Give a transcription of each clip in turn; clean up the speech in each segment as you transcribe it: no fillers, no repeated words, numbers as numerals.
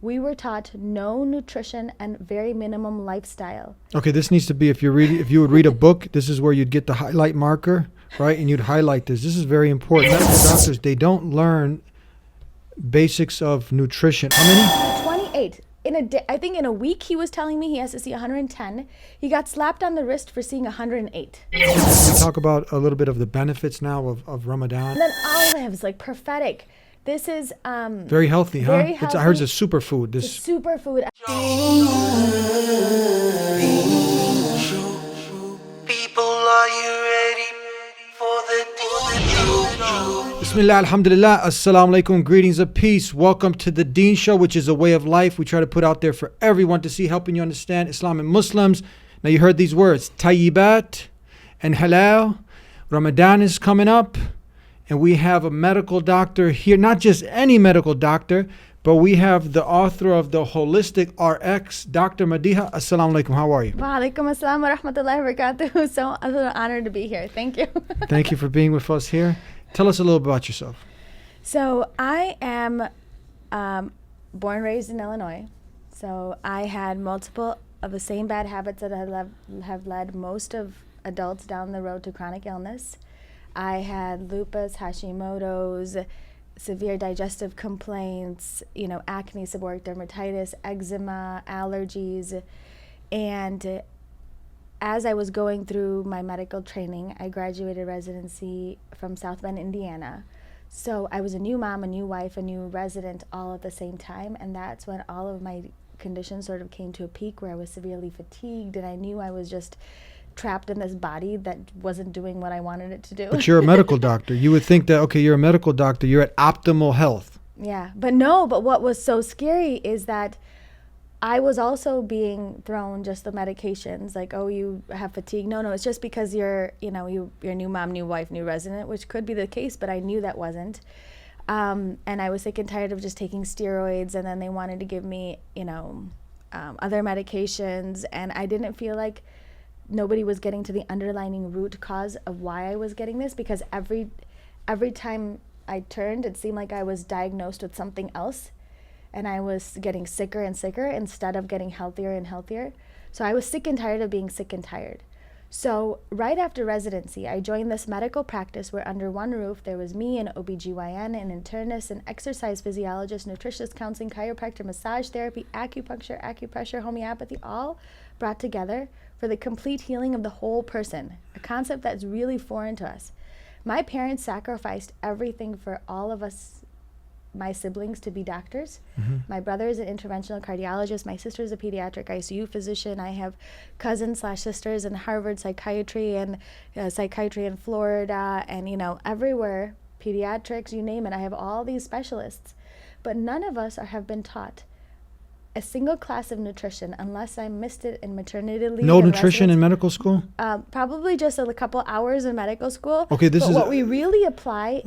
we were taught no nutrition and very minimum lifestyle. Okay, this needs to be, if you would read a book, this is where you'd get the highlight marker, right? And you'd highlight this. This is very important. Medical doctors, they don't learn basics of nutrition. How many? 28. In a day, I think in a week he was telling me he has to see 110. He got slapped on the wrist for seeing 108. We talk about a little bit of the benefits now of Ramadan. And then olives, like prophetic. This is Very healthy, huh? very healthy. I heard it's a superfood. the This superfood. People, are you ready for the TheDeenShow? Bismillah, alhamdulillah, assalamu alaikum, greetings of peace. Welcome to the Deen Show, which is a way of life we try to put out there for everyone to see, helping you understand Islam and Muslims. Now you heard these words, tayyibat and halal. Ramadan is coming up, and we have a medical doctor here, not just any medical doctor, but we have the author of the Holistic RX, Dr. Madiha. Assalamu alaikum, how are you? Wa alaikum assalam wa rahmatullahi wa barakatuh. So I'm honored to be here. Thank you. Thank you for being with us here. Tell us a little about yourself. So I am born and raised in Illinois. So I had multiple of the same bad habits that have led most of adults down the road to chronic illness. I had lupus, Hashimoto's, severe digestive complaints, acne, seborrheic dermatitis, eczema, allergies. And as I was going through my medical training, I graduated residency from South Bend, Indiana. So I was a new mom, a new wife, a new resident all at the same time. And that's when all of my conditions sort of came to a peak where I was severely fatigued, and I knew I was just trapped in this body that wasn't doing what I wanted it to do. But you're a medical doctor. You would think that, okay, you're a medical doctor, you're at optimal health. Yeah, but what was so scary is that I was also being thrown just the medications, like, oh, you have fatigue. No, it's just because you're new mom, new wife, new resident, which could be the case, but I knew that wasn't. And I was sick and tired of just taking steroids, and then they wanted to give me, other medications, and I didn't feel like nobody was getting to the underlying root cause of why I was getting this, because every time I turned, it seemed like I was diagnosed with something else, and I was getting sicker and sicker instead of getting healthier and healthier. So I was sick and tired of being sick and tired. So right after residency, I joined this medical practice where under one roof there was me, an OBGYN, an internist, an exercise physiologist, nutritionist, counseling, chiropractor, massage therapy, acupressure, homeopathy, all brought together for the complete healing of the whole person, a concept that's really foreign to us. My parents sacrificed everything for all of us, my siblings, to be doctors. Mm-hmm. My brother is an interventional cardiologist. My sister is a pediatric ICU physician. I have cousins/sisters in Harvard psychiatry and psychiatry in Florida, and everywhere, pediatrics, you name it. I have all these specialists, but none of us have been taught a single class of nutrition unless I missed it in maternity leave. No nutrition in medical school? Probably just a couple hours in medical school. Okay, what we really apply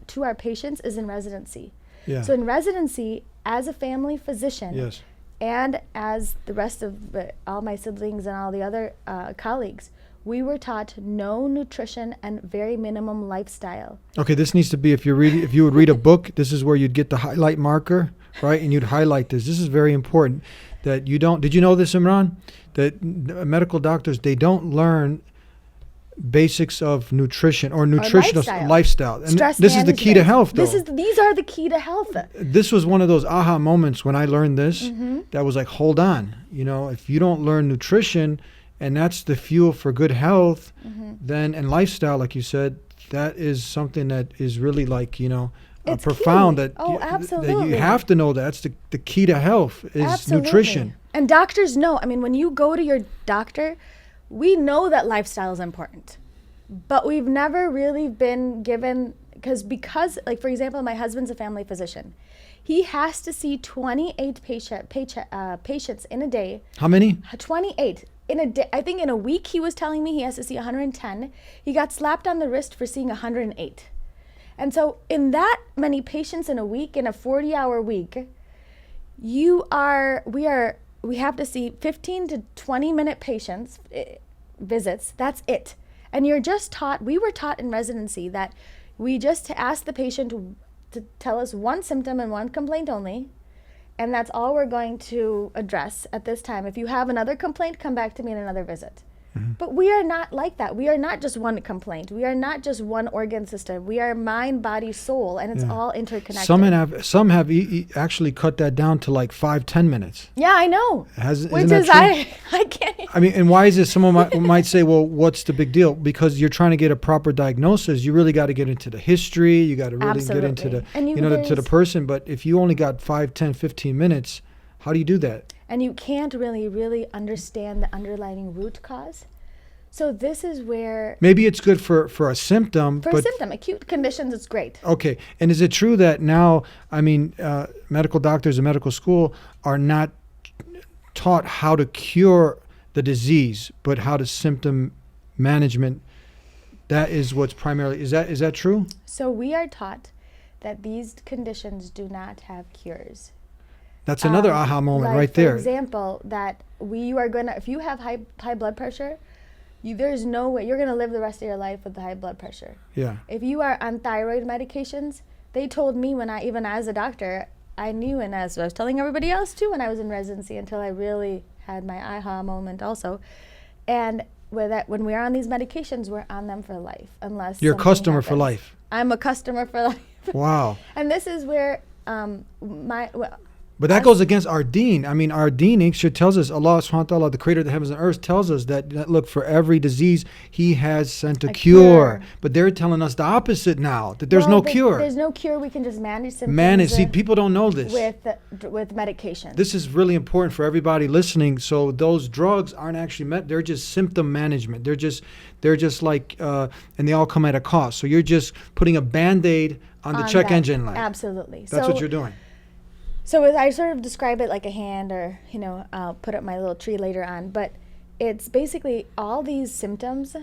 to our patients is in residency. Yeah. So in residency, as a family physician, yes, and as the rest of all my siblings and all the other colleagues, we were taught no nutrition and very minimum lifestyle. Okay, this needs to be, if you would read a book, this is where you'd get the highlight marker, right? And you'd highlight this. This is very important that you don't, did you know this, Imran? That medical doctors, they don't learn basics of nutrition or nutritional lifestyle. And stress this management is the key to health, though. These are the key to health. This was one of those aha moments when I learned this, that was like, hold on, if you don't learn nutrition, and that's the fuel for good health, then, and lifestyle, like you said, that is something that is really like, it's profound. Key. That you have to know that's the key to health is nutrition. And doctors know. I mean, when you go to your doctor, we know that lifestyle is important, but we've never really been given, because like, for example, my husband's a family physician. He has to see 28 patients in a day. How many? 28 in a day. I think in a week he was telling me he has to see 110. He got slapped on the wrist for seeing 108. And so in that many patients in a week, in a 40-hour week, we have to see 15 to 20-minute patients visits. That's it. And we were taught in residency that we just ask the patient to tell us one symptom and one complaint only, And that's all we're going to address at this time. If you have another complaint, come back to me in another visit. But we are not like that. We are not just one complaint. We are not just one organ system. We are mind, body, soul, and it's all interconnected. Some have actually cut that down to like 5-10 minutes. Yeah, I know. Isn't that true? I can't. I mean, and why is this? Someone might say, well, what's the big deal? Because you're trying to get a proper diagnosis. You really got to get into the history. You got to really get into the, to the person. But if you only got 5, 10, 15 minutes, how do you do that? And you can't really understand the underlying root cause. So this is where... Maybe it's good for a symptom. For a symptom. Acute conditions, it's great. Okay. And is it true that now, I mean, medical doctors in medical school are not taught how to cure the disease, but how to symptom management? That is what's primarily... Is that true? So we are taught that these conditions do not have cures. That's another aha moment right there. For example, that you are going to... If you have high blood pressure... there's no way you're going to live the rest of your life with the high blood pressure. Yeah. If you are on thyroid medications, they told me even as a doctor, I knew, and as I was telling everybody else too when I was in residency, until I really had my aha moment also. And when we're on these medications, we're on them for life, unless you're a customer happens. for life. I'm a customer for life. Wow. And this is where but that goes against our deen. I mean, our deen actually tells us, Allah subhanahu wa ta'ala, the creator of the heavens and earth, tells us that look, for every disease, he has sent a cure. But they're telling us the opposite now, that there's no cure. There's no cure. We can just manage symptoms. See, people don't know this. With medication. This is really important for everybody listening. So those drugs aren't actually they're just symptom management. They're just like, and they all come at a cost. So you're just putting a Band-Aid on the check engine light. Absolutely. That's what you're doing. So I sort of describe it like a hand, or, I'll put up my little tree later on. But it's basically all these symptoms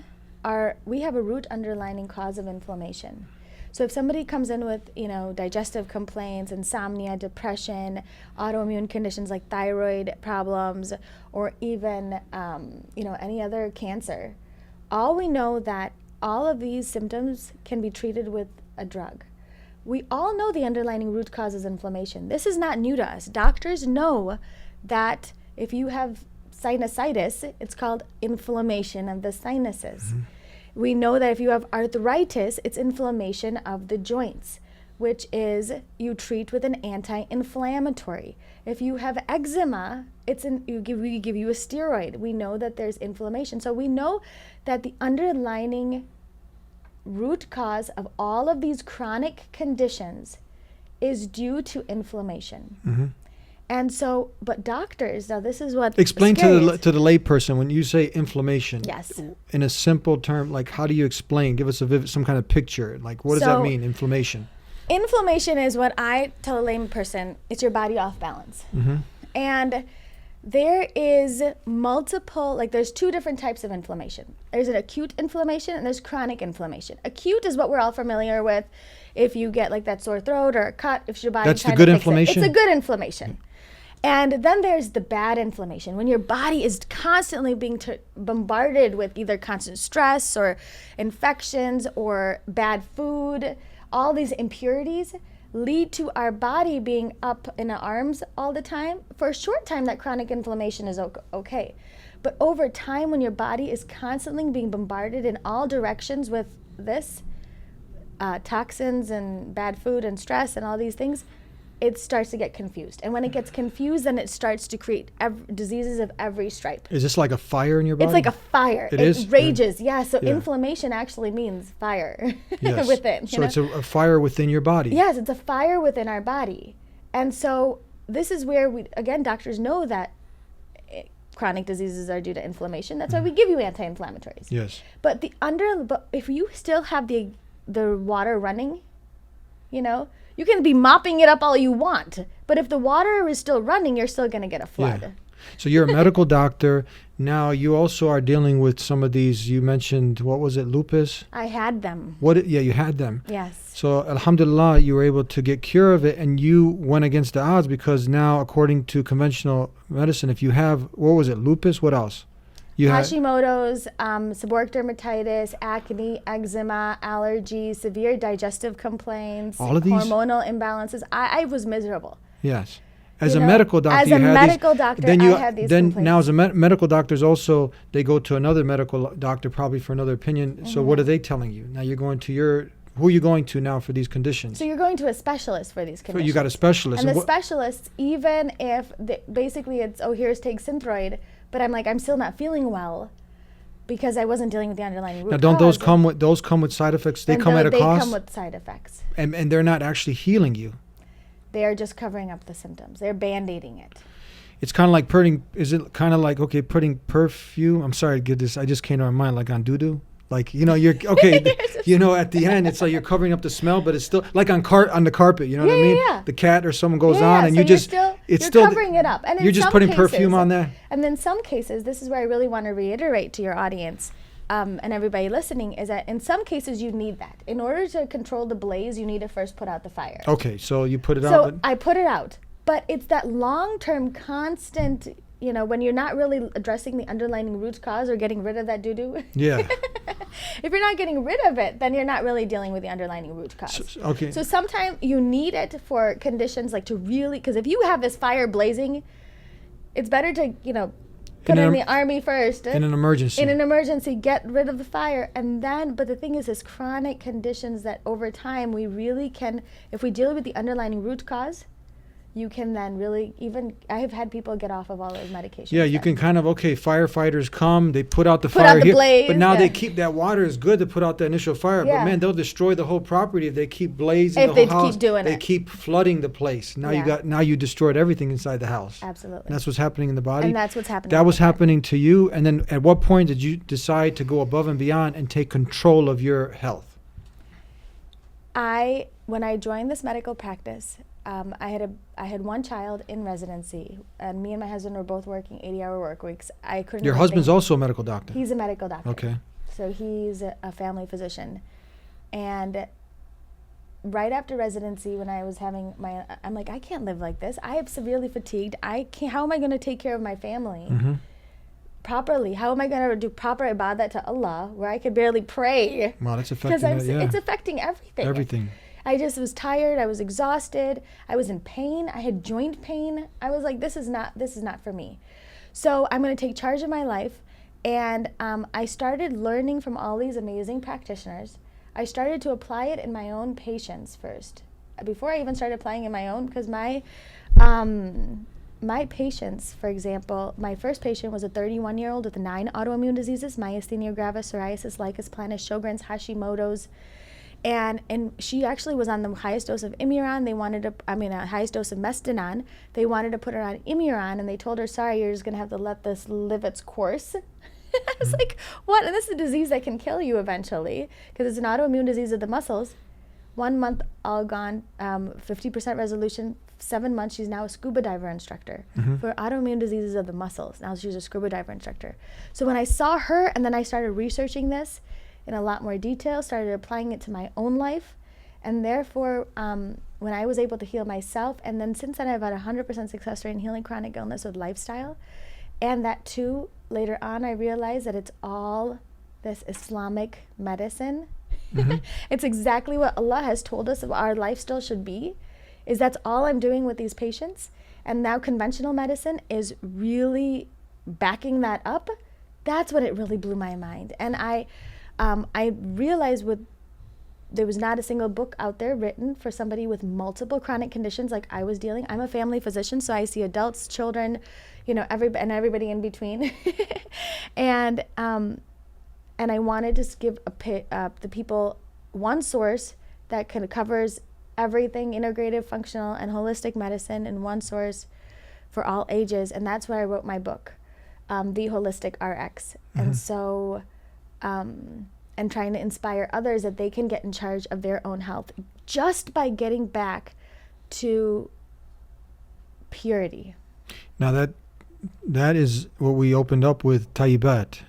we have a root underlying cause of inflammation. So if somebody comes in with, digestive complaints, insomnia, depression, autoimmune conditions like thyroid problems, or even, any other cancer, all we know that all of these symptoms can be treated with a drug. We all know the underlying root cause is inflammation. This is not new to us. Doctors know that if you have sinusitis, it's called inflammation of the sinuses. Mm-hmm. We know that if you have arthritis, it's inflammation of the joints, which is you treat with an anti-inflammatory. If you have eczema, we give you a steroid. We know that there's inflammation. So we know that the underlying root cause of all of these chronic conditions is due to inflammation. Mm-hmm. And so, but doctors, now this is what... Explain to the lay person, when you say inflammation, yes, in a simple term, like how do you explain? Give us some kind of picture. Like what does that mean, inflammation? Inflammation is what I tell a lame person, it's your body off balance. Mm-hmm. And there is there's two different types of inflammation. There's an acute inflammation and there's chronic inflammation. Acute is what we're all familiar with. If you get like that sore throat or a cut, if your body's trying to fix it. That's the good inflammation? It's a good inflammation. And then there's the bad inflammation, when your body is constantly being bombarded with either constant stress or infections or bad food. All these impurities lead to our body being up in our arms all the time. For a short time, that chronic inflammation is okay. But over time, when your body is constantly being bombarded in all directions with this, toxins and bad food and stress and all these things, it starts to get confused. And when it gets confused, then it starts to create diseases of every stripe. Is this like a fire in your body? It's like a fire. It rages. Yeah. So inflammation actually means fire within. So it's a fire within your body. Yes, it's a fire within our body. And so this is where doctors know that chronic diseases are due to inflammation. That's why we give you anti-inflammatories. Yes. But if you still have the water running, you can be mopping it up all you want, but if the water is still running, you're still going to get a flood. Yeah. So you're a medical doctor. Now you also are dealing with some of these. You mentioned, what was it, lupus? I had them. You had them. Yes. So alhamdulillah, you were able to get cure of it, and you went against the odds, because now, according to conventional medicine, if you have, what was it, lupus? What else? Hashimoto's, seborrheic dermatitis, acne, eczema, allergies, severe digestive complaints, all of these? Hormonal imbalances. I was miserable. Yes. As a medical doctor, as a medical doctor, then I had these then complaints. now as a medical doctors also they go to another medical doctor probably for another opinion. So what are they telling you? Now you're going to who are you going to now for these conditions? So you're going to a specialist for these So conditions. you got a specialist. And the specialists, even if basically it's, here's take Synthroid, but I'm like, I'm still not feeling well because I wasn't dealing with the underlying root now don't cause. those come with side effects? They And come at a they cost, come with side effects. and they're not actually healing you. They are just covering up the symptoms. They're band-aiding it. It's kind of like putting. Is it kind of like putting perfume? I'm sorry to get this. I just came to my mind like on doo-doo. Like you're okay. At the end, it's like you're covering up the smell, but it's still like on the carpet. You know what I mean? Yeah. The cat or someone goes on, and so you're you're covering it up. And you're in just some putting cases, perfume on there. And in some cases, this is where I really want to reiterate to your audience and everybody listening is that in some cases you need that. In order to control the blaze, you need to first put out the fire. Okay, so you put it out. So I put it out. But it's that long-term constant, when you're not really addressing the underlying root cause or getting rid of that doo-doo. Yeah. If you're not getting rid of it, then you're not really dealing with the underlying root cause. Okay. So sometimes you need it for conditions like to really, because if you have this fire blazing, it's better to, put in the army first. In an emergency. In an emergency, get rid of the fire. And then, but the thing is chronic conditions that over time we really can, if we deal with the underlying root cause, you can then really I have had people get off of all those medications. Yeah, you can kind of, firefighters come, they put out the Put fire out the blaze, but now they keep that water is good to put out the initial fire. But Yeah. man, they'll destroy the whole property if they keep blazing If the they whole house. keep doing they it. keep flooding the place. Now Yeah. you destroyed everything inside the house. Absolutely. And that's what's happening in the body. And that's what's happening. That all was the time. happening to you. And then at what point did you decide to go above and beyond and take control of your health? When I joined this medical practice, I had one child in residency, and me and my husband were both working 80-hour work weeks. I couldn't. Your even husband's think- also a medical doctor. He's a medical doctor. Okay. So he's a family physician, and right after residency, when I was having I'm like, I can't live like this. I am severely fatigued. I can't. How am I going to take care of my family properly? How am I going to do proper ibadah to Allah, where I could barely pray? Wow, that's affecting It's affecting everything. everything. I just was tired. I was exhausted. I was in pain. I had joint pain. I was like, this is not for me. So I'm going to take charge of my life. And I started learning from all these amazing practitioners. I started to apply it in my own patients first. Before I even started applying in my own, because my patients, for example, my first patient was a 31-year-old with 9 autoimmune diseases: myasthenia gravis, psoriasis, lichen planus, Sjogren's, Hashimoto's. And she actually was on the highest dose of Imuron. Highest dose of Mestinon. They wanted to put her on Imuron, and they told her, sorry, you're just going to have to let this live its course. I was like, what? And this is a disease that can kill you eventually, because it's an autoimmune disease of the muscles. 1 month, all gone, 50% resolution. 7 months, she's now a scuba diver instructor for autoimmune diseases of the muscles. Now she's a scuba diver instructor. So when I saw her, and then I started researching this in a lot more detail, started applying it to my own life, and therefore, when I was able to heal myself, and then since then I've had 100% success rate in healing chronic illness with lifestyle, and that too, later on I realized that it's all this Islamic medicine. It's exactly what Allah has told us our lifestyle should be, is that's all I'm doing with these patients, and now conventional medicine is really backing that up. That's what it really blew my mind. And I realized there was not a single book out there written for somebody with multiple chronic conditions like I was dealing. I'm a family physician, so I see adults, children, everybody in between. And I wanted to give the people one source that covers everything, integrative, functional, and holistic medicine, in one source for all ages. And that's where I wrote my book, The Holistic RX. And so, and trying to inspire others that they can get in charge of their own health just by getting back to purity. Now that is what we opened up with Tayyibat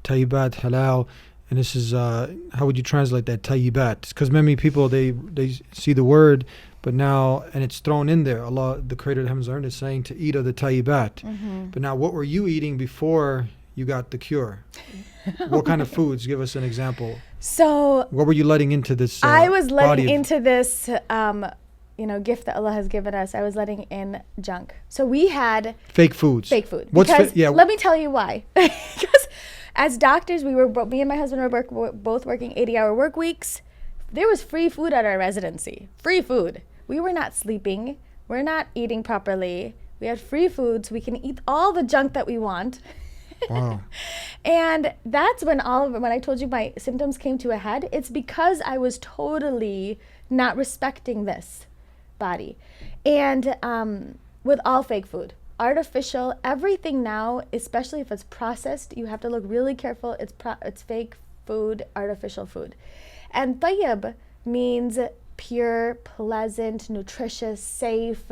halal, and this is how would you translate that, Tayyibat? Because many people they see the word, but now, and it's thrown in there. Allah, the Creator of the heavens and earth, is saying to eat of the Tayyibat. But now, what were you eating before you got the cure? What kind of foods? Give us an example. So what were you letting into this? I was body letting into this gift that Allah has given us, I was letting in junk. So we had Fake foods. fake food. What's Because yeah? let me tell you why. Because as doctors, me and my husband were both working 80-hour work weeks. There was free food at our residency. Free food. We were not sleeping. We're not eating properly. We had free foods. We can eat all the junk that we want. Wow. And that's when when I told you my symptoms came to a head, it's because I was totally not respecting this body. And with all fake food, artificial, everything now, especially if it's processed, you have to look really careful. It's fake food, artificial food. And tayyib means pure, pleasant, nutritious, safe,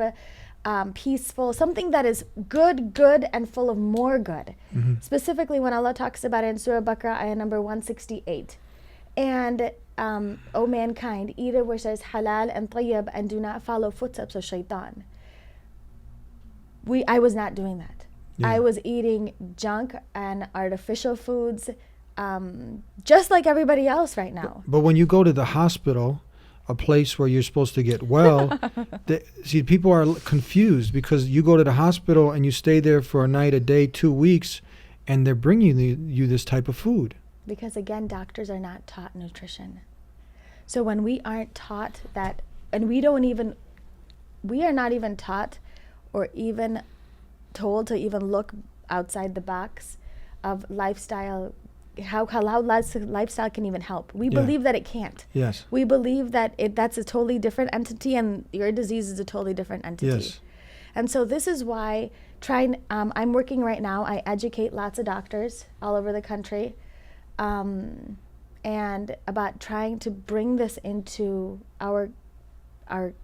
peaceful, something that is good, and full of more good. Specifically when Allah talks about it in Surah Baqarah, ayah number 168. And, O mankind, eat it which is halal and tayyib, and do not follow footsteps of shaitan. I was not doing that. Yeah. I was eating junk and artificial foods, just like everybody else right now. But when you go to the hospital, a place where you're supposed to get well, see, people are confused because you go to the hospital and you stay there for a night, a day, 2 weeks, and they're bringing you this type of food. Because again, doctors are not taught nutrition. So when we aren't taught that, and we are not even taught or even told to even look outside the box of lifestyle, how lifestyle can even help. We believe that it can't. Yes. We believe that that's a totally different entity, and your disease is a totally different entity. Yes. And so this is why I'm working right now. I educate lots of doctors all over the country, and about trying to bring this into our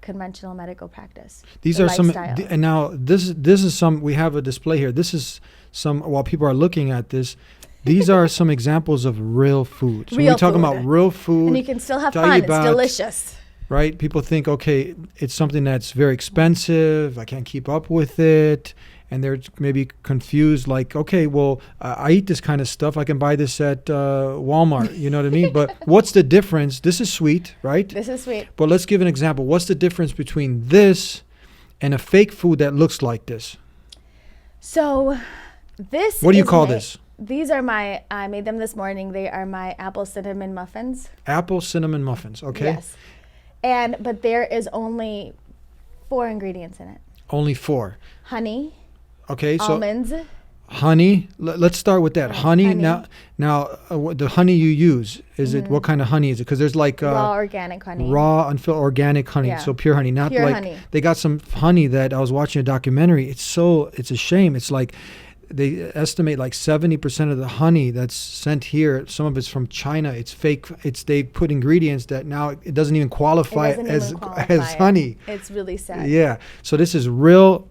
conventional medical practice. These the are some, lifestyle. and now this is some. We have a display here. This is some. While people are looking at this, these are some examples of real food. So Real we're talking food. about real food. And you can still have fun. It's Tayyibat, delicious. right? People think, okay, it's something that's very expensive. I can't keep up with it. And they're maybe confused, like, okay, well, I eat this kind of stuff. I can buy this at Walmart. You know what I mean? But what's the difference? This is sweet, right? This is sweet. But let's give an example. What's the difference between this and a fake food that looks like this? So this What do you is call this? These are I made them this morning. They are my apple cinnamon muffins. Apple cinnamon muffins, okay? Yes. But there is only 4 ingredients in it. Only 4. Honey, Okay, so almonds, honey. Let's start with that. Honey. honey. Now, the honey you use, is it, what kind of honey is it? Because there's like raw organic honey. raw, unfiltered organic honey. Yeah. So pure honey, not Pure like honey. they got some honey that I was watching a documentary. It's a shame. It's like they estimate like 70% of the honey that's sent here, some of it's from China. It's fake. They put ingredients that now it doesn't even qualify It doesn't even as qualify honey. It's really sad. Yeah. So this is real.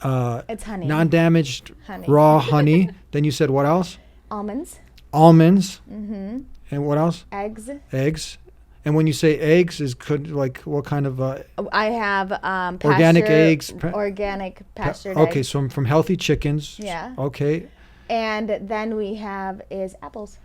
It's honey. Non-damaged Honey. raw honey. Then you said what else? Almonds. Almonds. And what else? Eggs. Eggs. And when you say eggs, like what kind of I have Organic eggs, organic pastured okay, eggs. so from healthy chickens. Yeah. Okay. And then we have apples.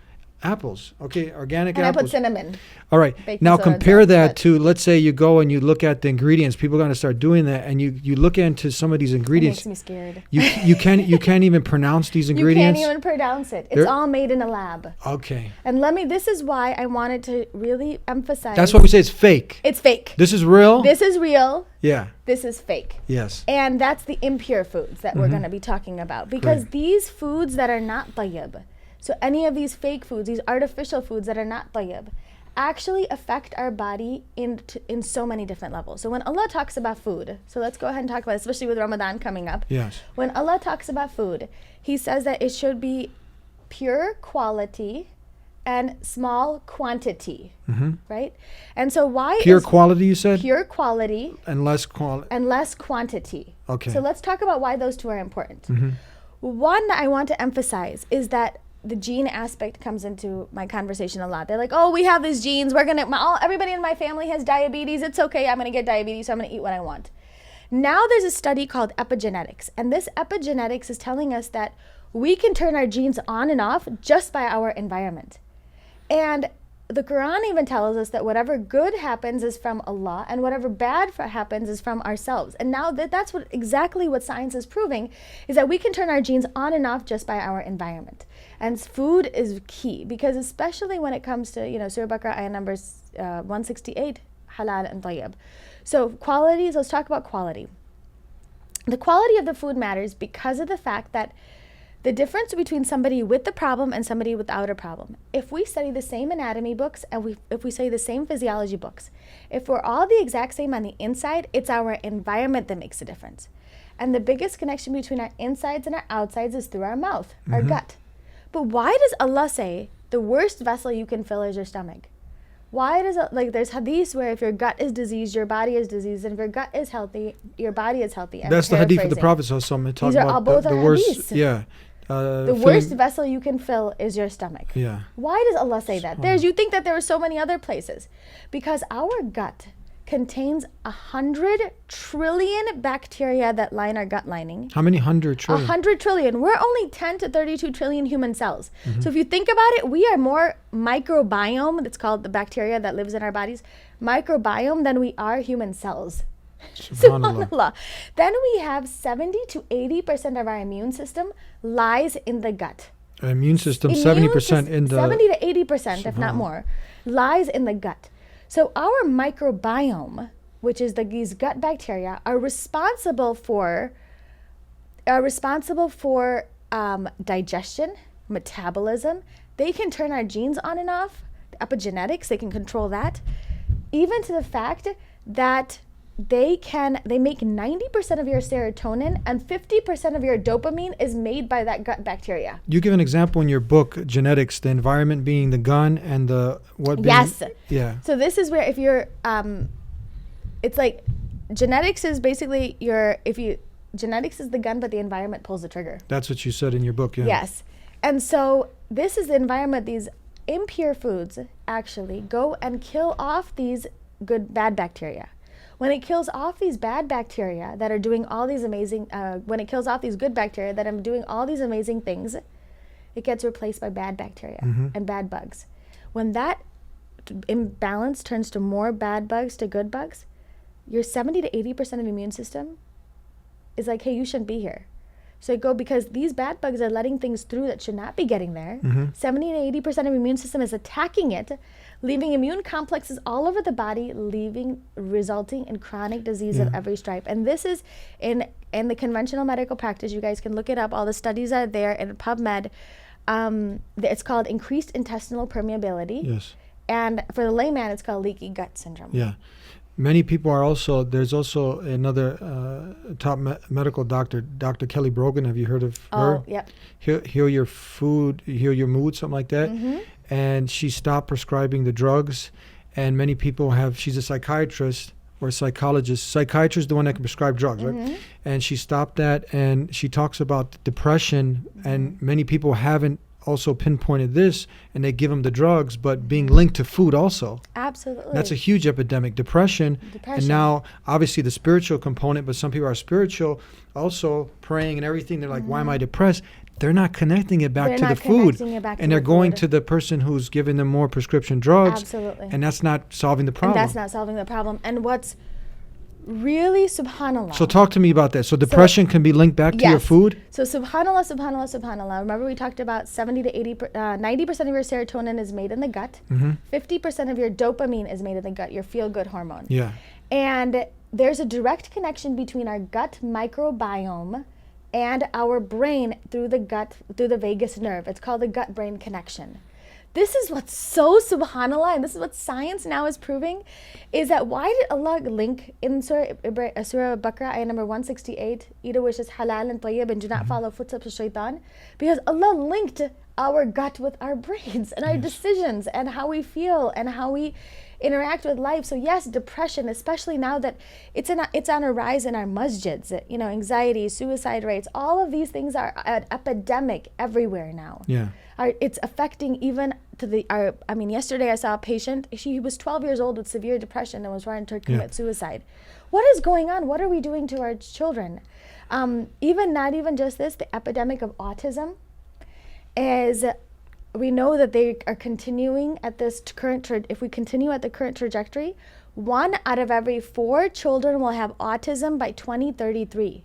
Apples. Okay, organic And I apples. put cinnamon. All right. baking Now soda compare and that such. to, let's say you go and you look at the ingredients. People are going to start doing that, and you look into some of these It ingredients. makes me scared. You can't even pronounce these You ingredients. can't even pronounce it. It's They're- all made in a lab. Okay. And this is why I wanted to really emphasize. That's why we say it's fake. It's fake. This is real. This is real. Yeah. This is fake. Yes. And that's the impure foods that we're going to be talking about. Because Great. these foods that are not tayyib, so any of these fake foods, these artificial foods that are not tayyib, actually affect our body in so many different levels. So when Allah talks about food, so let's go ahead and talk about it, especially with Ramadan coming up. Yes. When Allah talks about food, He says that it should be pure quality and small quantity, right? And so why Pure is quality, you said? pure quality And less quality. and less quantity? Okay. So let's talk about why those two are important. One that I want to emphasize is that the gene aspect comes into my conversation a lot. They're like, "Oh, we have these genes. Everybody in my family has diabetes. It's okay. I'm gonna get diabetes. So I'm gonna eat what I want." Now there's a study called epigenetics, and this epigenetics is telling us that we can turn our genes on and off just by our environment. And the Quran even tells us that whatever good happens is from Allah and whatever bad happens is from ourselves. And now that's exactly what science is proving, is that we can turn our genes on and off just by our environment. And food is key, because especially when it comes to, Surah Baqarah ayah number 168, halal and tayyib. So qualities, let's talk about quality. The quality of the food matters because of the fact that the difference between somebody with the problem and somebody without a problem. If we study the same anatomy books and if we study the same physiology books, if we're all the exact same on the inside, it's our environment that makes a difference. And the biggest connection between our insides and our outsides is through our mouth, our gut. But why does Allah say the worst vessel you can fill is your stomach? Why does it, there's hadith where if your gut is diseased, your body is diseased, and if your gut is healthy, your body is healthy. That's the hadith of the Prophet sallallahu These are all both the worst. Hadiths. Yeah. The worst vessel you can fill is your stomach. Yeah. Why does Allah say that? You think that there are so many other places. Because our gut contains 100 trillion bacteria that line our gut lining. How many 100 trillion? 100 trillion. We're only 10 to 32 trillion human cells. So if you think about it, we are more microbiome, that's called the bacteria that lives in our bodies, microbiome, than we are human cells. Subhanallah. Then we have 70 to 80% of our immune system lies in the gut. Our immune system, 70% in the... 70 to 80%, if not more, lies in the gut. So our microbiome, which is these gut bacteria, are responsible for digestion, metabolism. They can turn our genes on and off, epigenetics, they can control that, even to the fact that they make 90% of your serotonin and 50% of your dopamine is made by that gut bacteria. You give an example in your book, Genetics, the environment being the gun and the what being... Yes. Yeah. So this is where if you're, it's like genetics is basically genetics is the gun, but the environment pulls the trigger. That's what you said in your book, yeah. Yes. And so this is the environment. These impure foods actually go and kill off these bad bacteria. When it kills off these bad bacteria that are doing all these amazing, when it kills off these good bacteria that are doing all these amazing things, it gets replaced by bad bacteria and bad bugs. When that imbalance turns to more bad bugs to good bugs, your 70 to 80% of immune system is like, hey, you shouldn't be here. So because these bad bugs are letting things through that should not be getting there. 70 to 80% of immune system is attacking it, leaving immune complexes all over the body, resulting in chronic disease of every stripe. And this is in the conventional medical practice. You guys can look it up. All the studies are there in PubMed. It's called increased intestinal permeability. Yes. And for the layman, it's called leaky gut syndrome. Yeah. Many people are also, there's also another top medical doctor, Dr. Kelly Brogan. Have you heard of her? Oh, yep. Heal your food, heal your mood, something like that. And she stopped prescribing the drugs. And many people she's a psychiatrist or a psychologist. Psychiatrist is the one that can prescribe drugs, right? And she stopped that, and she talks about depression. And many people haven't also pinpointed this, and they give them the drugs, but being linked to food also. Absolutely. That's a huge epidemic. Depression. And now obviously the spiritual component, but some people are spiritual, also praying and everything. They're like, why am I depressed? They're not connecting it back to the food. And they're going to the person who's giving them more prescription drugs. Absolutely. And that's not solving the problem. And that's not solving the problem. And what's really, subhanallah. So talk to me about that. So depression can be linked back to your food? So subhanallah, subhanallah, subhanallah. Remember we talked about 70 to 90% of your serotonin is made in the gut. 50% of your dopamine is made in the gut, your feel-good hormone. Yeah. And there's a direct connection between our gut microbiome and our brain through the vagus nerve. It's called the gut-brain connection. This is what's so subhanallah, and this is what science now is proving, is that why did Allah link in Surah Baqarah, ayah number 168, eat which is halal and tayyib, and do not follow footsteps of shaitan? Because Allah linked our gut with our brains and our decisions and how we feel and how we interact with life. So yes, depression, especially now that it's on a rise in our masjids, anxiety, suicide rates, all of these things are an epidemic everywhere now. Yeah. It's affecting even yesterday I saw a patient, he was 12 years old with severe depression and was trying to commit suicide. What is going on? What are we doing to our children? Not even just this, the epidemic of autism is we know that they are continuing at this if we continue at the current trajectory, 1 out of every 4 children will have autism by 2033.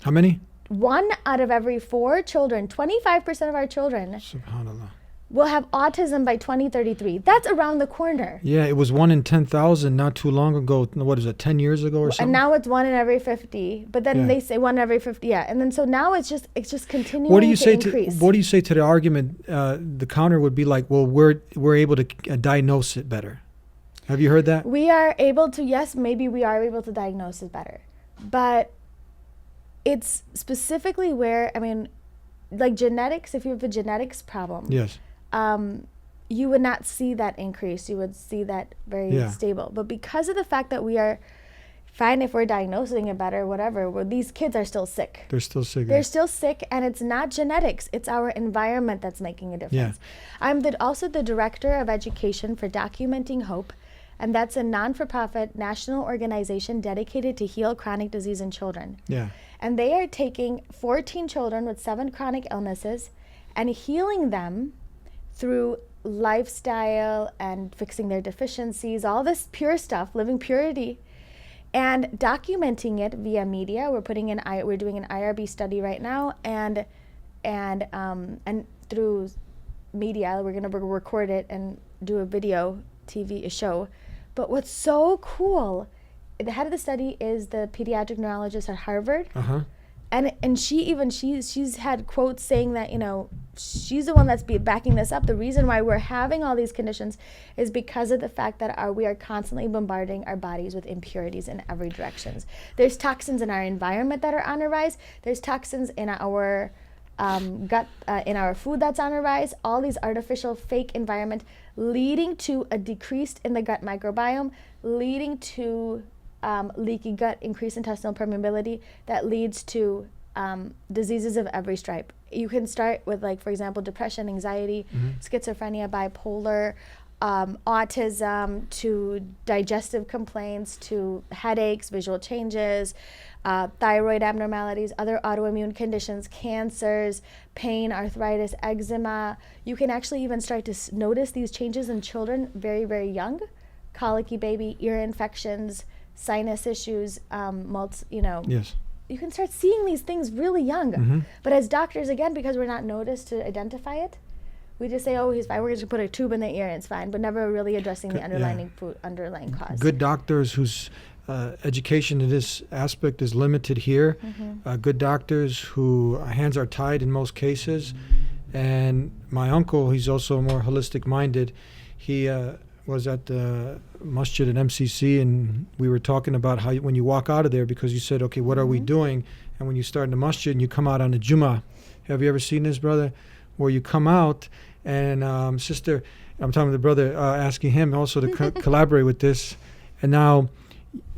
How many? 1 out of every 4 children, 25% of our children, Subhanallah. will have autism by 2033. That's around the corner. Yeah, it was 1 in 10,000 not too long ago. What is it, 10 years ago or something? And now it's 1 in every 50. But then Yeah. they say 1 every 50. Yeah, and then so now it's just continuing What do you to say increase. to what do you say to the argument? The counter would be like, well, we're able to diagnose it better. Have you heard that? We are able to, yes, maybe we are able to diagnose it better. But it's specifically where, I mean, like genetics, if you have a genetics problem, Yes. you would not see that increase. You would see that very Yeah. stable. But because of the fact that we are fine if we're diagnosing it better, whatever, well, these kids are still sick. They're still sick. They're still sick, and it's not genetics. It's our environment that's making a difference. I'm also the director of education for Documenting Hope, and that's a non-for-profit national organization dedicated to heal chronic disease in children. Yeah. And they are taking 14 children with 7 chronic illnesses and healing them through lifestyle and fixing their deficiencies, all this pure stuff, living purity, and documenting it via media. We're doing an IRB study right now, and through media, we're gonna record it and do a video TV show. But what's so cool, the head of the study is the pediatric neurologist at Harvard. Uh-huh. And she's had quotes saying that, you know, she's the one that's backing this up. The reason why we're having all these conditions is because of the fact that we are constantly bombarding our bodies with impurities in every direction. There's toxins in our environment that are on a rise. There's toxins in our gut, in our food that's on a rise. All these artificial fake environment leading to a decrease in the gut microbiome, leading to leaky gut, increased intestinal permeability that leads to diseases of every stripe. You can start with, like, for example, depression, anxiety, schizophrenia, bipolar, autism, to digestive complaints, to headaches, visual changes, thyroid abnormalities, other autoimmune conditions, cancers, pain, arthritis, eczema. You can actually even start to notice these changes in children very, very young. Colicky baby, ear infections, sinus issues, Yes. you can start seeing these things really young. But as doctors, again, because we're not noticed to identify it, we just say, oh, he's fine. We're just going to put a tube in the ear and it's fine, but never really addressing the underlying cause. Good doctors whose education in this aspect is limited here. Good doctors whose hands are tied in most cases. And my uncle, he's also more holistic minded. He was at the masjid at MCC, and we were talking about how when you walk out of there, because you said, okay, what are we doing? And when you start in the masjid and you come out on the Jummah, have you ever seen this, brother? Where you come out and sister, I'm talking to the brother, asking him also to collaborate with this. And now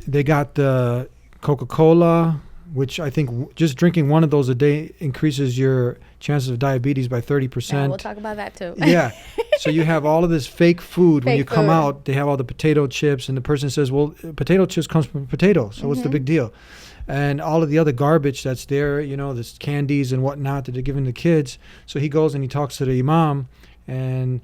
they got the Coca-Cola, which I think just drinking one of those a day increases your chances of diabetes by 30%. Yeah, we'll talk about that too. Yeah. So you have all of this fake food. When Fake you come food. out, they have all the potato chips, and the person says, well, potato chips comes from potatoes, so what's the big deal? And all of the other garbage that's there, you know, this candies and whatnot that they're giving the kids. So he goes and he talks to the imam, and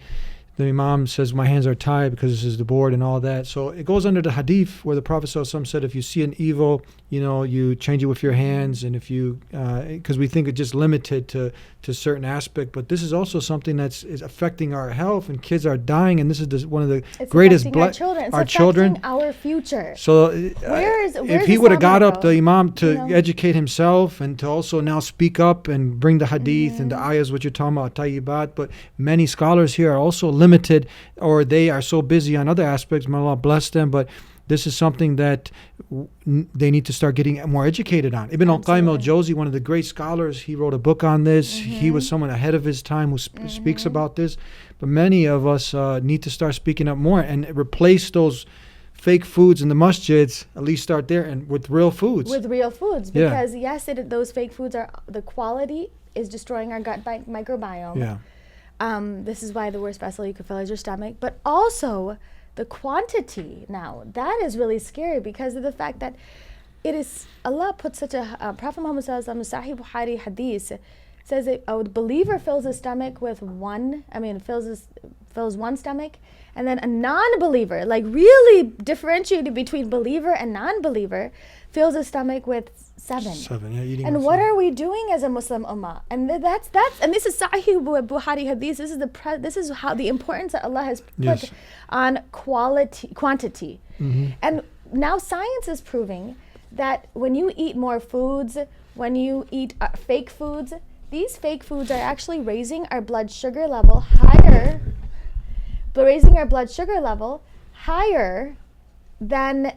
the imam says, my hands are tied because this is the board and all that. So it goes under the hadith where the Prophet ﷺ said, if you see an evil, you know, you change it with your hands. And if you, because we think it's just limited to certain aspect, but this is also something that's is affecting our health, and kids are dying. And this is one of the It's greatest affecting our children. It's our affecting children. our future. So Where's if he would have got Islam up, gonna the go? imam, to You know? educate himself and to also now speak up and bring the hadith and the ayahs, what you're talking about, tayyibat. But many scholars here are also limited, or they are so busy on other aspects. May Allah bless them. But this is something that they need to start getting more educated on. Ibn al-Qayyim al-Jawzi, one of the great scholars, he wrote a book on this. He was someone ahead of his time who speaks about this. But many of us need to start speaking up more and replace those fake foods in the masjids, at least start there, and with real foods. With real foods, Yeah. because yes, those fake foods the quality is destroying our gut microbiome. Yeah. This is why the worst vessel you could fill is your stomach, but also the quantity now, that is really scary because of the fact that it is, Allah put such a, Prophet Muhammad Sallallahu Alaihi Wasallam, Sahih Bukhari hadith, says a believer fills his stomach with fills one stomach, and then a non-believer, like really differentiated between believer and non-believer, fills his stomach with 7. 7, yeah, eating. And what are we doing as a Muslim ummah? And that's and this is Sahih Bukhari hadith. This is how the importance that Allah has put on quantity. And now science is proving that when you eat more foods, when you eat fake foods, these fake foods are actually raising our blood sugar level higher, than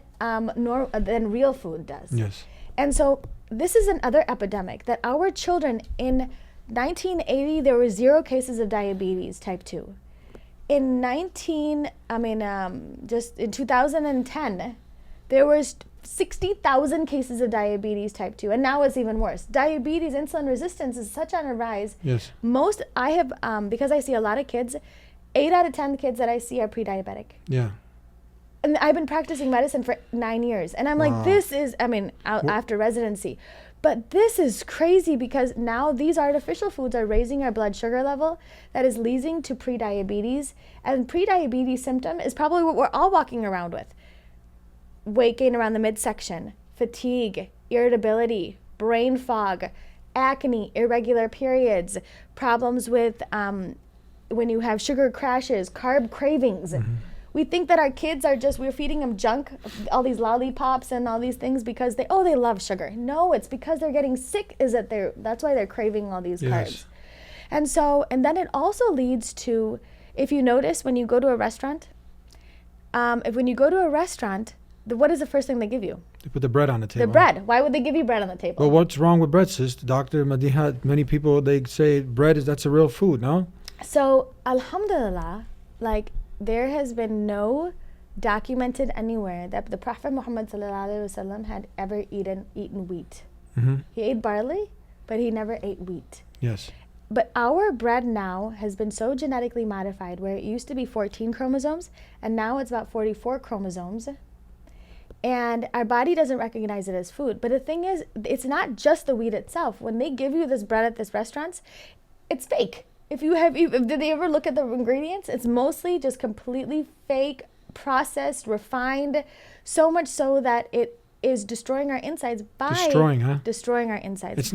real food does. Yes. And so this is another epidemic that our children in 1980 there were 0 cases of diabetes type 2. In 2010 there was 60,000 cases of diabetes type 2, and now it's even worse. Diabetes, insulin resistance is such on a rise. Yes. I have because I see a lot of kids, 8 out of 10 kids that I see are pre-diabetic. Yeah. And I've been practicing medicine for 9 years. And I'm like, this is, after residency. But this is crazy because now these artificial foods are raising our blood sugar level that is leading to pre-diabetes. And pre-diabetes symptom is probably what we're all walking around with. Weight gain around the midsection, fatigue, irritability, brain fog, acne, irregular periods, problems with when you have sugar crashes, carb cravings. We think that our kids are we're feeding them junk, all these lollipops and all these things because they love sugar. No, it's because they're getting sick. That's why they're craving all these carbs. And then it also leads to, if you notice when you go to a restaurant, what is the first thing they give you? They put the bread on the table. The bread. Why would they give you bread on the table? Well, what's wrong with bread, sis? Dr. Madiha, many people, they say that's a real food, no? So, alhamdulillah, there has been no documented anywhere that the Prophet Muhammad ﷺ had ever eaten wheat. He ate barley, but he never ate wheat. Yes. But our bread now has been so genetically modified where it used to be 14 chromosomes, and now it's about 44 chromosomes. And our body doesn't recognize it as food. But the thing is, it's not just the wheat itself. When they give you this bread at these restaurants, it's fake. Did they ever look at the ingredients? It's mostly just completely fake, processed, refined, so much so that it is destroying our insides destroying our insides.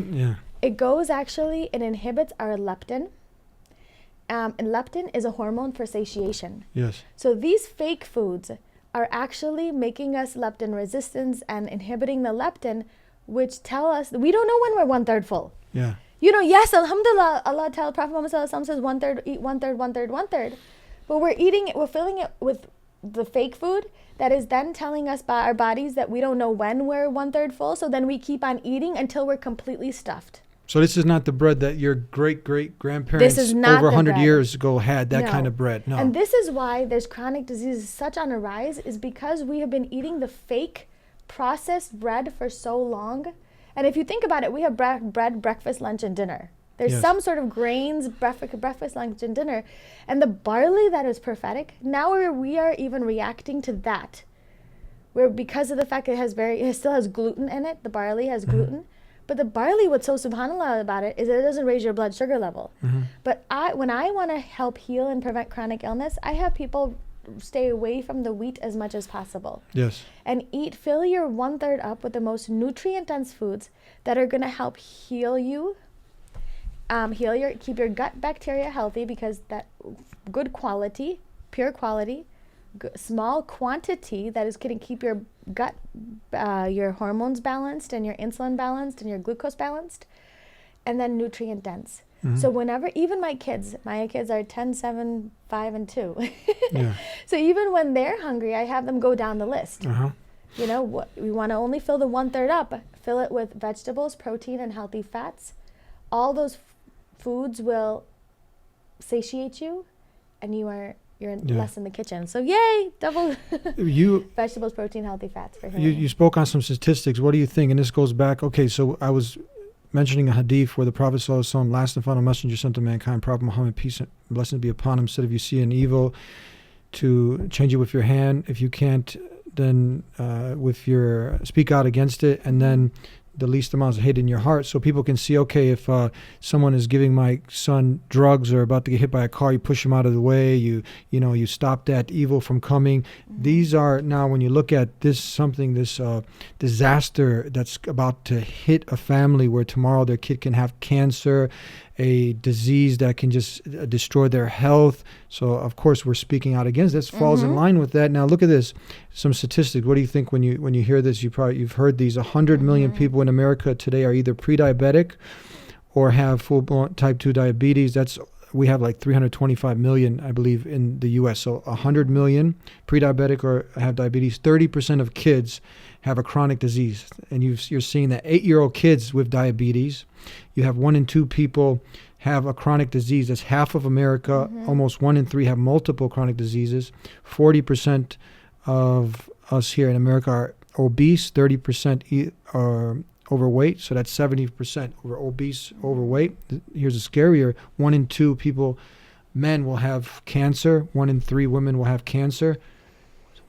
It goes it inhibits our leptin. And leptin is a hormone for satiation. Yes. So these fake foods are actually making us leptin resistance and inhibiting the leptin, which tell us we don't know when we're 1/3 full. Yeah. Yes, alhamdulillah, Allah tells Prophet Muhammad says 1/3, eat 1/3, 1/3, 1/3. But we're filling it with the fake food that is then telling us by our bodies that we don't know when we're 1/3 full. So then we keep on eating until we're completely stuffed. So this is not the bread that your great-great-grandparents over 100 years ago had, kind of bread. No. And this is why there's chronic diseases such on a rise, is because we have been eating the fake processed bread for so long. And if you think about it, we have bread, breakfast, lunch, and dinner. There's some sort of grains, breakfast, lunch, and dinner. And the barley that is prophetic, now we are even reacting to that. Because of the fact that it still has gluten in it, the barley has gluten. But the barley, what's so subhanAllah about it is that it doesn't raise your blood sugar level. But when I want to help heal and prevent chronic illness, I have people stay away from the wheat as much as possible. Yes. And fill your 1/3 up with the most nutrient-dense foods that are going to help heal you, keep your gut bacteria healthy, because that good quality, pure quality, small quantity that is going to keep your gut, your hormones balanced and your insulin balanced and your glucose balanced, and then nutrient dense. So whenever, even my kids are 10, 7, 5, and 2. So even when they're hungry, I have them go down the list. We want to only fill the 1/3 up, fill it with vegetables, protein, and healthy fats. All those foods will satiate you, and you're less in the kitchen. So yay, double vegetables, protein, healthy fats for him. You spoke on some statistics. What do you think? And this goes back, so I was mentioning a hadith where the Prophet ﷺ, last and final messenger sent to mankind, Prophet Muhammad, peace and blessings be upon him, said, if you see an evil, to change it with your hand. If you can't, then speak out against it. And then the least amount of hate in your heart, so people can see, okay, if someone is giving my son drugs or about to get hit by a car, you push him out of the way, you stop that evil from coming. These are now, when you look at this disaster that's about to hit a family, where tomorrow their kid can have cancer, a disease that can just destroy their health. So of course we're speaking out against this. Falls in line with that. Now look at this, some statistics. What do you think when you hear this? You've heard these. 100 million people in America today are either pre-diabetic or have full-blown type 2 diabetes. We have like 325 million, I believe, in the U.S. So 100 million pre-diabetic or have diabetes. 30% of kids have a chronic disease. And you're seeing that 8-year-old kids with diabetes. You have 1 in 2 people have a chronic disease. That's half of America. Almost 1 in 3 have multiple chronic diseases. 40% of us here in America are obese. 30% are overweight. So that's 70% obese, overweight. Here's a scarier: 1 in 2 people, men, will have cancer. 1 in 3 women will have cancer.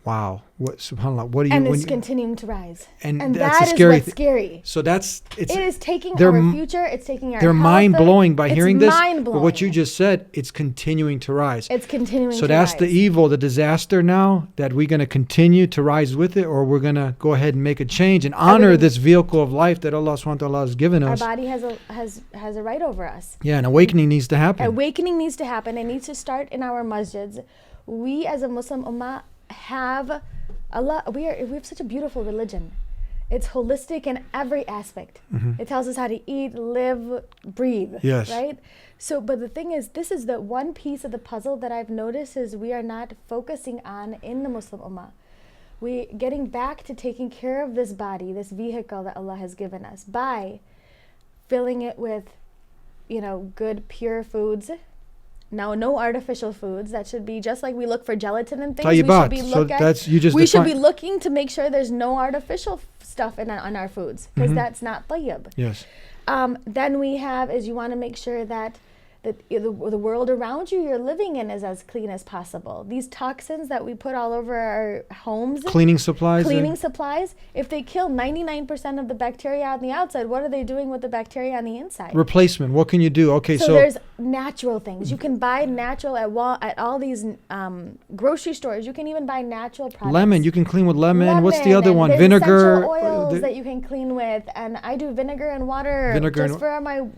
Wow. What, subhanAllah, what do you... And it's continuing to rise. And that's that is scary what's scary. So it is taking our future, it's taking our They're health. mind-blowing by hearing this. Mind-blowing. But what you just said, it's continuing to rise. It's continuing to rise. So that's the evil, the disaster now, that we're going to continue to rise with it, or we're going to go ahead and make a change and honor this vehicle of life that Allah subhanahu wa ta'ala has given us. Our body has a right over us. Yeah, an awakening needs to happen. Awakening needs to happen. It needs to start in our masjids. We as a Muslim ummah have we have such a beautiful religion. It's holistic in every aspect. It tells us how to eat, live, breathe. Yes. Right? So, but the thing is, this is the one piece of the puzzle that I've noticed is we are not focusing on in the Muslim ummah. We getting back to taking care of this body, this vehicle that Allah has given us, by filling it with, good, pure foods. Now, no artificial foods. That should be just like we look for gelatin and things. Tayyibat. We should be looking to make sure there's no artificial stuff on our foods, because that's not tayyib. Yes. Then we have is you want to make sure that the world around you you're living in is as clean as possible. These toxins that we put all over our homes, cleaning supplies, if they kill 99% of the bacteria on the outside, what are they doing with the bacteria on the inside? Replacement. What can you do? Okay, so there's natural things. You can buy natural at all these grocery stores. You can even buy natural products. Lemon. You can clean with lemon. What's the other one? Vinegar. Essential oils that you can clean with. And I do vinegar and water for my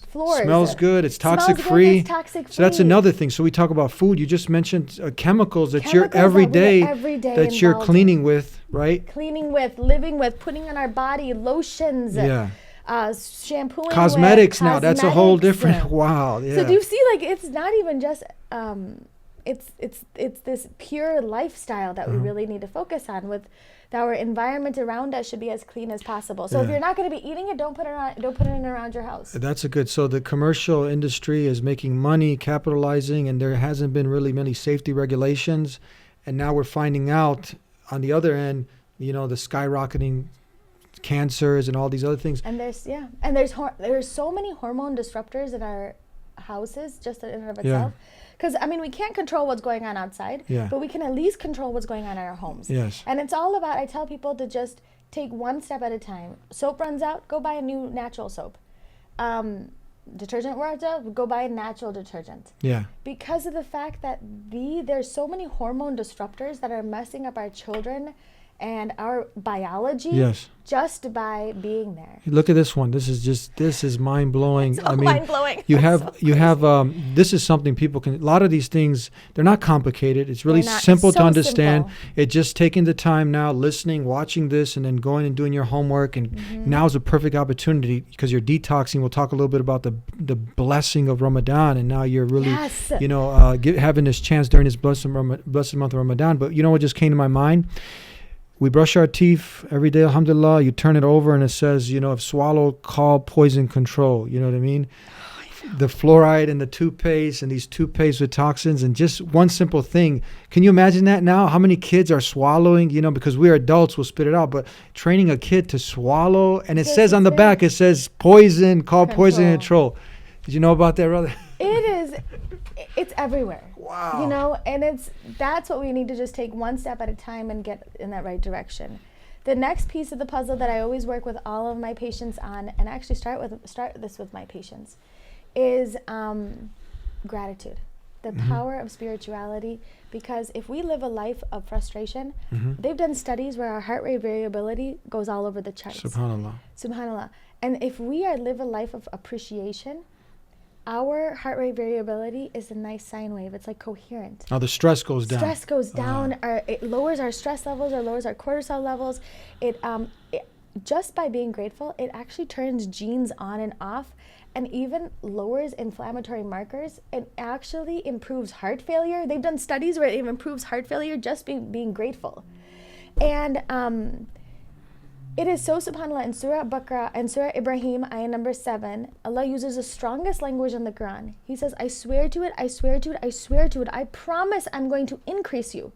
floors. Smells good. It's toxic free. So that's another thing. So we talk about food. You just mentioned chemicals that you're every day that you're cleaning with, right? Cleaning with, living with, putting on our body, lotions. Yeah. Shampooing. Cosmetics now. That's a whole different. Wow. Yeah. So do you see? It's not even just. It's this pure lifestyle that we really need to focus on. With our environment around us should be as clean as possible. So if you're not going to be eating it, don't put it in around your house. That's a good. So the commercial industry is making money, capitalizing, and there hasn't been really many safety regulations. And now we're finding out on the other end, the skyrocketing cancers and all these other things. And there's so many hormone disruptors in our houses just in and of itself. Because, we can't control what's going on outside, but we can at least control what's going on in our homes. Yes. And it's all about, I tell people to just take one step at a time. Soap runs out, go buy a new natural soap. Detergent runs out, go buy a natural detergent. Yeah. Because of the fact that there's so many hormone disruptors that are messing up our children and our biology just by being there. Look at this one. This is mind blowing. It's mind blowing. You have this is something people can. A lot of these things, they're not complicated. It's really simple to understand. It's just taking the time now, listening, watching this, and then going and doing your homework. And now is a perfect opportunity because you're detoxing. We'll talk a little bit about the blessing of Ramadan, and now you're really having this chance during this blessed month of Ramadan. But you know what just came to my mind? We brush our teeth every day, alhamdulillah. You turn it over and it says, if swallowed, call poison control. You know what I mean? The fluoride in the toothpaste and these toothpaste with toxins and just one simple thing. Can you imagine that now? How many kids are swallowing, because we're adults, we'll spit it out, but training a kid to swallow, and it says on the back, it says poison, call poison control. Did you know about that, brother? It's everywhere. Wow. And that's what we need to just take one step at a time and get in that right direction. The next piece of the puzzle that I always work with all of my patients on, and actually start this with my patients, is gratitude. The power of spirituality. Because if we live a life of frustration, they've done studies where our heart rate variability goes all over the charts. Subhanallah. And if we live a life of appreciation, our heart rate variability is a nice sine wave. It's like coherent. Now the stress goes down. Stress goes down. It lowers our stress levels, or lowers our cortisol levels. It just by being grateful, it actually turns genes on and off, and even lowers inflammatory markers. It actually improves heart failure. They've done studies where it even improves heart failure just being grateful. And it is so subhanAllah in Surah Baqarah and Surah Ibrahim, ayah number 7, Allah uses the strongest language in the Quran. He says, I swear to it, I swear to it, I swear to it, I promise I'm going to increase you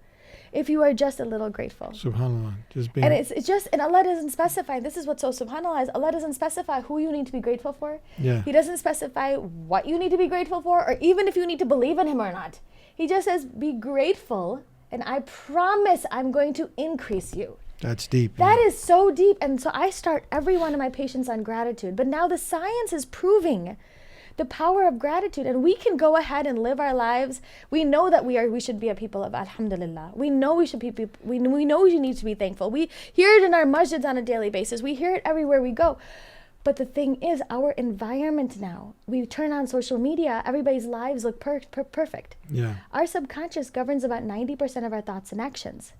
if you are just a little grateful. SubhanAllah. And it's just, and Allah doesn't specify, this is what's so subhanAllah, is Allah doesn't specify who you need to be grateful for. Yeah. He doesn't specify what you need to be grateful for, or even if you need to believe in Him or not. He just says, be grateful, and I promise I'm going to increase you. That's deep. That is so deep. And so I start every one of my patients on gratitude. But now the science is proving the power of gratitude, and we can go ahead and live our lives. We know that we should be a people of alhamdulillah. We know we should be we know we need to be thankful. We hear it in our masjids on a daily basis. We hear it everywhere we go. But the thing is, our environment now, we turn on social media, everybody's lives look perfect. Yeah. Our subconscious governs about 90% of our thoughts and actions.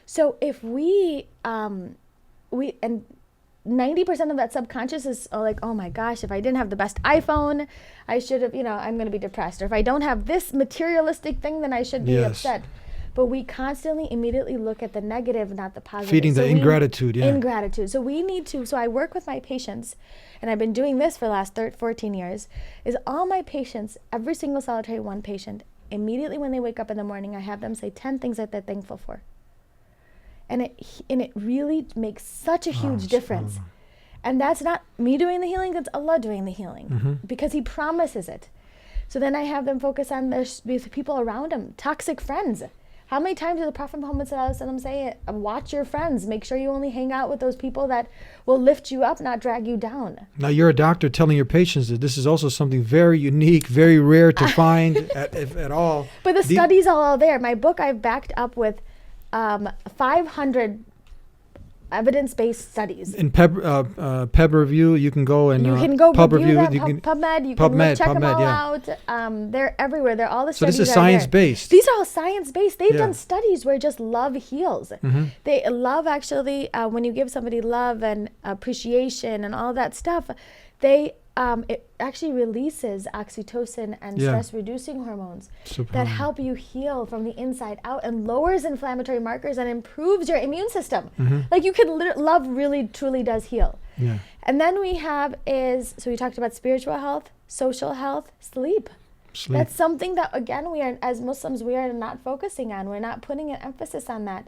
So if we and 90% of that subconscious is like, oh my gosh, if I didn't have the best iPhone, I should have, I'm going to be depressed. Or if I don't have this materialistic thing, then I should be upset. But we constantly, immediately look at the negative, not the positive. Feeding the ingratitude, Ingratitude. So we need to, so I work with my patients, and I've been doing this for the last 14 years, is all my patients, every single solitary one patient, immediately when they wake up in the morning, I have them say 10 things that they're thankful for. And it really makes such a huge difference. And that's not me doing the healing, that's Allah doing the healing. Because He promises it. So then I have them focus on the people around them, toxic friends. How many times did the Prophet Muhammad say, watch your friends, make sure you only hang out with those people that will lift you up, not drag you down. Now you're a doctor telling your patients that this is also something very unique, very rare to find if at all. But the studies are all there. My book I've backed up with 500 evidence-based studies. In Peb Review, you can go and you can go Pub review Review, them, PubMed, you can check them all out. They're everywhere. They're all the so studies. So this is science-based. These are all science-based. They've done studies where just love heals. They love actually, when you give somebody love and appreciation and all that stuff, it actually releases oxytocin and stress-reducing hormones that help you heal from the inside out and lowers inflammatory markers and improves your immune system. Like you can, love really, truly does heal. Yeah. And then we have so we talked about spiritual health, social health, sleep. That's something that, again, we are, as Muslims, we are not focusing on. We're not putting an emphasis on that.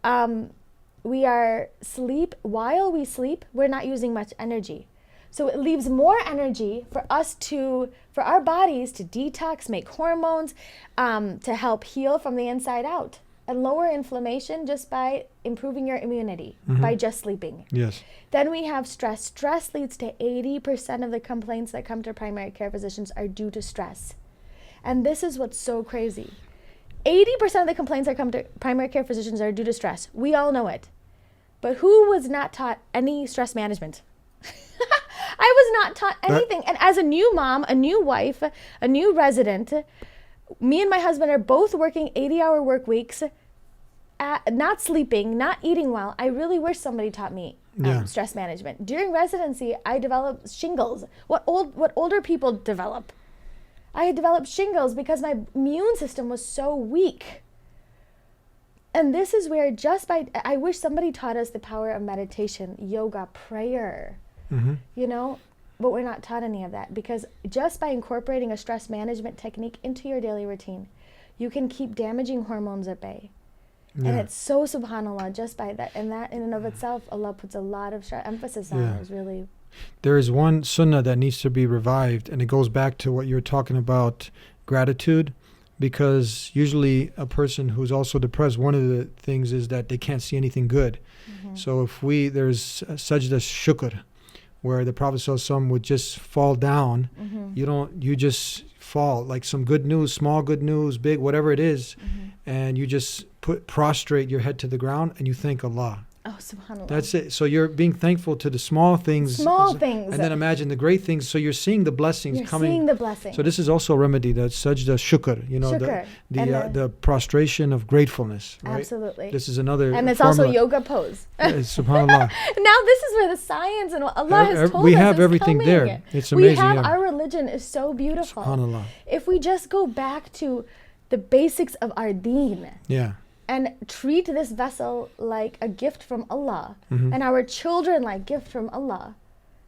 While we sleep, we're not using much energy. So it leaves more energy for our bodies to detox, make hormones, to help heal from the inside out and lower inflammation just by improving your immunity by just sleeping. Yes. Then we have stress. Stress leads to 80% of the complaints that come to primary care physicians are due to stress. And this is what's so crazy. 80% of the complaints that come to primary care physicians are due to stress. We all know it. But who was not taught any stress management? I was not taught anything. And as a new mom, a new wife, a new resident, me and my husband are both working 80-hour work weeks, not sleeping, not eating well. I really wish somebody taught me stress management. During residency, I developed shingles. What older people develop. I had developed shingles because my immune system was so weak. And this is where I wish somebody taught us the power of meditation, yoga, prayer. But we're not taught any of that, because just by incorporating a stress management technique into your daily routine, you can keep damaging hormones at bay. And it's so subhanAllah, just by that. And that in and of itself, Allah puts a lot of emphasis on it. Is really. There is one sunnah that needs to be revived, and it goes back to what you were talking about, gratitude. because usually a person who's also depressed, one of the things is that they can't see anything good. So if there's sajda shukr, where the Prophet ﷺ would just fall down, you just fall, like some good news, small good news, big, whatever it is, and you just prostrate your head to the ground and you thank Allah. Oh, subhanAllah. That's it. So you're being thankful to the small things. And then imagine the great things. So you're seeing the blessings coming. You're seeing the blessings. So this is also a remedy, that sajda shukr, the prostration of gratefulness. Right? Absolutely. This is another And it's formula. also yoga pose. SubhanAllah. Now this is where the science and what Allah has told us we have is everything coming. there. It's amazing. Our religion is so beautiful. SubhanAllah. If we just go back to the basics of our deen. Yeah. And treat this vessel like a gift from Allah, and our children like gift from Allah,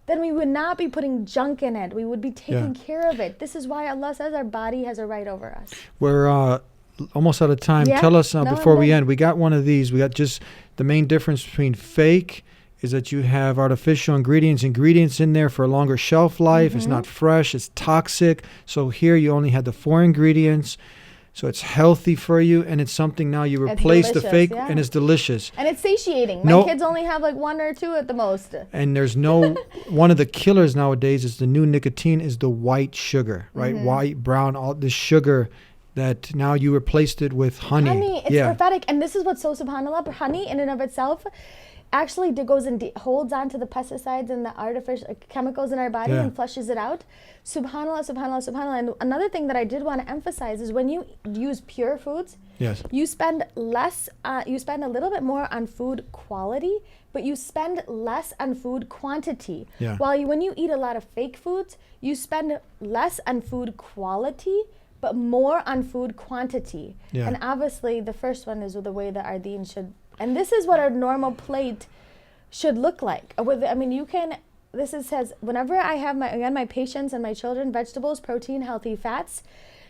then we would not be putting junk in it. We would be taking care of it. This is why Allah says our body has a right over us. We're almost out of time. Yeah? Tell us before we I'm end. We got one of these. We got just the main difference between fake is that you have artificial ingredients in there for a longer shelf life. It's not fresh. It's toxic. So here you only had the 4 ingredients. So it's healthy for you, and it's something now you replace the fake, and it's delicious. And it's satiating. My kids only have like 1 or 2 at the most. And there's no, one of the killers nowadays is the new nicotine is the white sugar, right? White, brown, all this sugar that now you replaced it with honey. Honey, it's prophetic. And this is what's so subhanAllah, but honey in and of itself actually goes and holds on to the pesticides and the artificial chemicals in our body and flushes it out. Subhanallah, subhanallah, subhanallah. And another thing that I did want to emphasize is when you use pure foods, you spend less, you spend a little bit more on food quality, but you spend less on food quantity. While when you eat a lot of fake foods, you spend less on food quality, but more on food quantity. And obviously the first one is the way that our deen should. And this is what a normal plate should look like. I mean, says, whenever I have my patients and my children, vegetables, protein, healthy fats,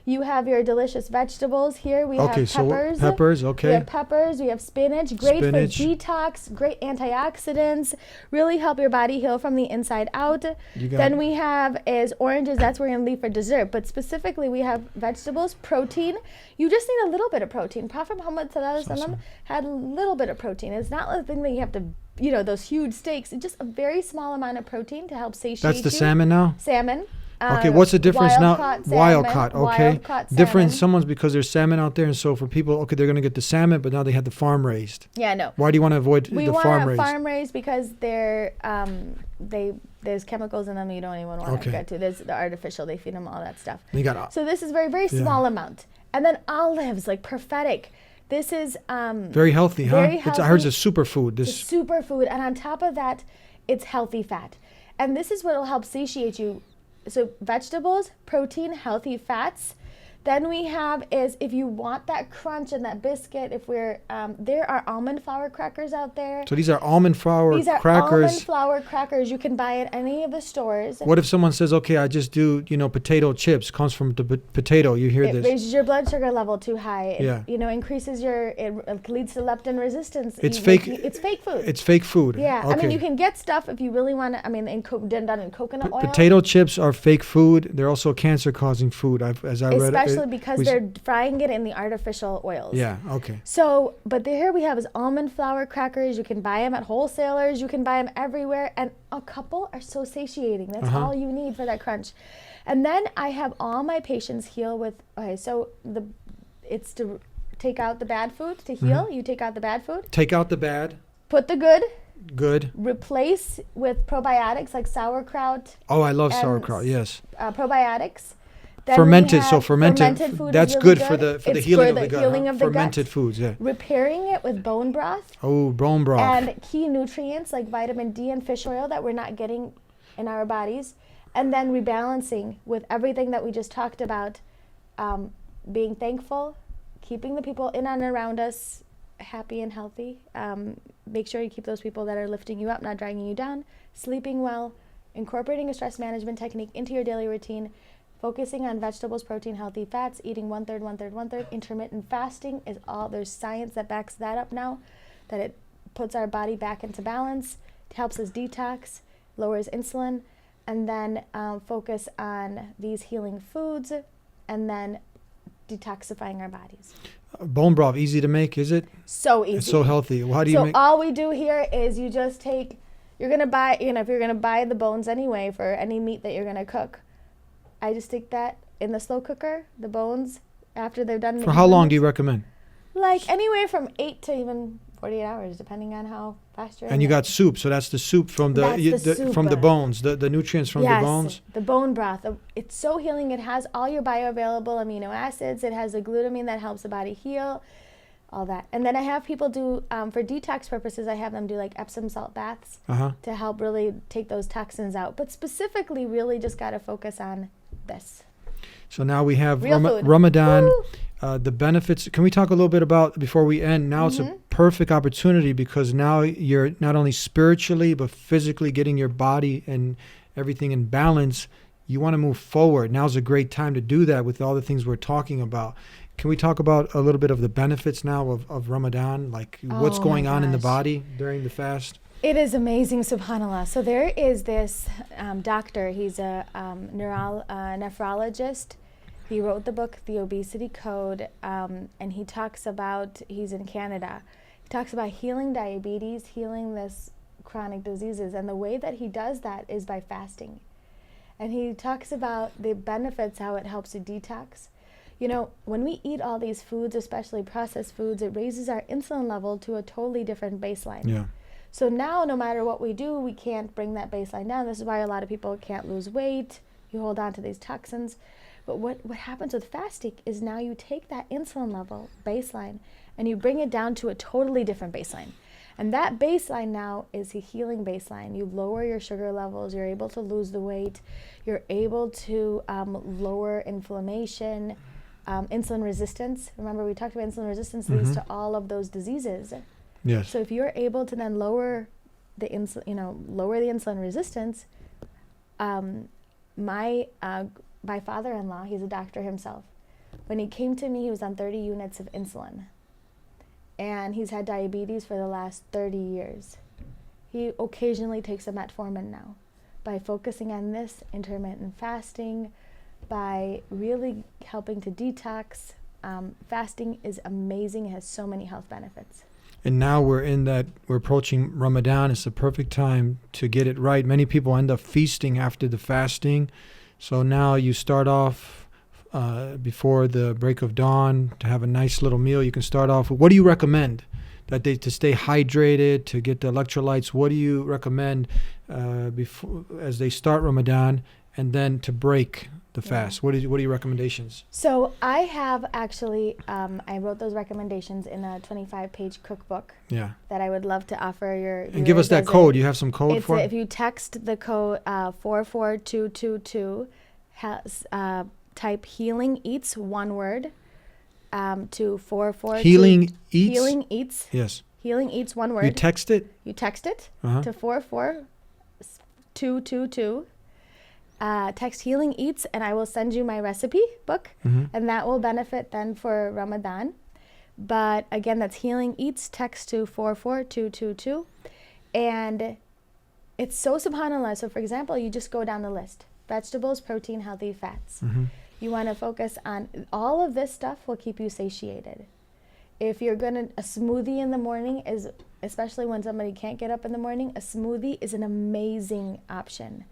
you have your delicious vegetables here. We have peppers. We have peppers, we have spinach, great for detox, great antioxidants, really help your body heal from the inside out. Then we have oranges, that's where we're going to leave for dessert. But specifically, we have vegetables, protein. You just need a little bit of protein. Prophet Muhammad had a little bit of protein. It's not the thing that you have to, those huge steaks. It's just a very small amount of protein to help satiate you. That's the salmon now? Salmon. Okay, what's the difference now? Wild caught, okay. Wild-caught Different, someone's because there's salmon out there, and so for people, they're going to get the salmon, but now they have the farm raised. Yeah, no. Why do you want to avoid the farm raised? We want farm raised because they're there's chemicals in them you don't even want to get to. There's the artificial, they feed them all that stuff. So this is very, very small amount. And then olives, like prophetic. This is very healthy, very huh? healthy. I heard it's a superfood. It's a superfood, and on top of that, it's healthy fat. And this is what will help satiate you. So vegetables, protein, healthy fats. Then we have if you want that crunch and that biscuit, there are almond flour crackers out there. So these are almond flour crackers. These are almond flour crackers. You can buy at any of the stores. What if someone says, okay, I just do, potato chips, comes from the potato. You hear this. It raises your blood sugar level too high. Yeah. It, increases it leads to leptin resistance. It's fake. It's fake food. It's fake food. Yeah. Okay. I mean, you can get stuff if you really want to, done in coconut oil. Potato chips are fake food. They're also cancer-causing food, as I read. Especially because they're frying it in the artificial oils. Yeah, okay. So, but here we have is almond flour crackers. You can buy them at wholesalers. You can buy them everywhere. And a couple are so satiating. That's all you need for that crunch. And then I have all my patients heal with, it's to take out the bad food. To heal, you take out the bad food. Take out the bad. Put the good. Good. Replace with probiotics like sauerkraut. Oh, I love sauerkraut, yes. Probiotics. Then fermented food. That's really good for the healing of the gut. Healing of the fermented gut. Foods, yeah. Repairing it with bone broth. Oh, bone broth. And key nutrients like vitamin D and fish oil that we're not getting in our bodies. And then rebalancing with everything that we just talked about. Being thankful, keeping the people in and around us happy and healthy. Make sure you keep those people that are lifting you up, not dragging you down. Sleeping well, incorporating a stress management technique into your daily routine. Focusing on vegetables, protein, healthy fats, eating 1/3, 1/3, 1/3. Intermittent fasting is there's science that backs that up now, that it puts our body back into balance, it helps us detox, lowers insulin, and then focus on these healing foods, and then detoxifying our bodies. Bone broth, easy to make, is it? So easy. It's so healthy. How do you So make? all we do here is you just take, you're going to buy, if you're going to buy the bones anyway for any meat that you're going to cook, I just stick that in the slow cooker, the bones, after they're done. For how long do you recommend? Like anywhere from 8 to even 48 hours, depending on how fast you're And you got soup, so that's the soup from from the bones, the nutrients from the bones. The bone broth. It's so healing. It has all your bioavailable amino acids. It has the glutamine that helps the body heal, all that. And then I have people do, for detox purposes, I have them do like Epsom salt baths to help really take those toxins out. But specifically, really just got to focus on this. So now we have Real Ramadan. Woo! The benefits. Can we talk a little bit about, before we end? Now it's a perfect opportunity because now you're not only spiritually but physically getting your body and everything in balance. You want to move forward. Now's a great time to do that with all the things we're talking about. Can we talk about a little bit of the benefits now of Ramadan, like what's going on in the body during the fast? It is amazing, subhanAllah. So there is this doctor. He's a nephrologist. He wrote the book, The Obesity Code, and he talks about, he's in Canada, he talks about healing diabetes, healing this chronic diseases, and the way that he does that is by fasting. And he talks about the benefits, how it helps to detox. When we eat all these foods, especially processed foods, it raises our insulin level to a totally different baseline. Yeah. So now, no matter what we do, we can't bring that baseline down. This is why a lot of people can't lose weight. You hold on to these toxins. But what happens with fasting is now you take that insulin level baseline and you bring it down to a totally different baseline. And that baseline now is a healing baseline. You lower your sugar levels. You're able to lose the weight. You're able to lower inflammation, insulin resistance. Remember, we talked about insulin resistance leads to all of those diseases. Yes. So if you're able to then lower the insulin resistance, my father-in-law, he's a doctor himself. When he came to me, he was on 30 units of insulin. And he's had diabetes for the last 30 years. He occasionally takes a metformin now. By focusing on this, intermittent fasting, by really helping to detox, fasting is amazing. It has so many health benefits. And now we're approaching Ramadan. It's the perfect time to get it right. Many people end up feasting after the fasting. So now you start off before the break of dawn to have a nice little meal. You can start off with, what do you recommend? To stay hydrated, to get the electrolytes. What do you recommend before as they start Ramadan and then to break the fast? What are your recommendations? So I have actually, I wrote those recommendations in a 25-page cookbook. Yeah. That I would love to offer your. And give us that code. You have some code for it? If you text the code 44222, type Healing Eats, one word, to 442. Healing Eats? Healing Eats. Yes. Healing Eats, one word. You text it? You text it to 44222. Text Healing Eats, and I will send you my recipe book, and that will benefit then for Ramadan. But again, that's Healing Eats. Text to 44222, and it's so subhanAllah. So for example, you just go down the list: vegetables, protein, healthy fats. You want to focus on all of this stuff will keep you satiated. If you're a smoothie in the morning is, especially when somebody can't get up in the morning, a smoothie is an amazing option.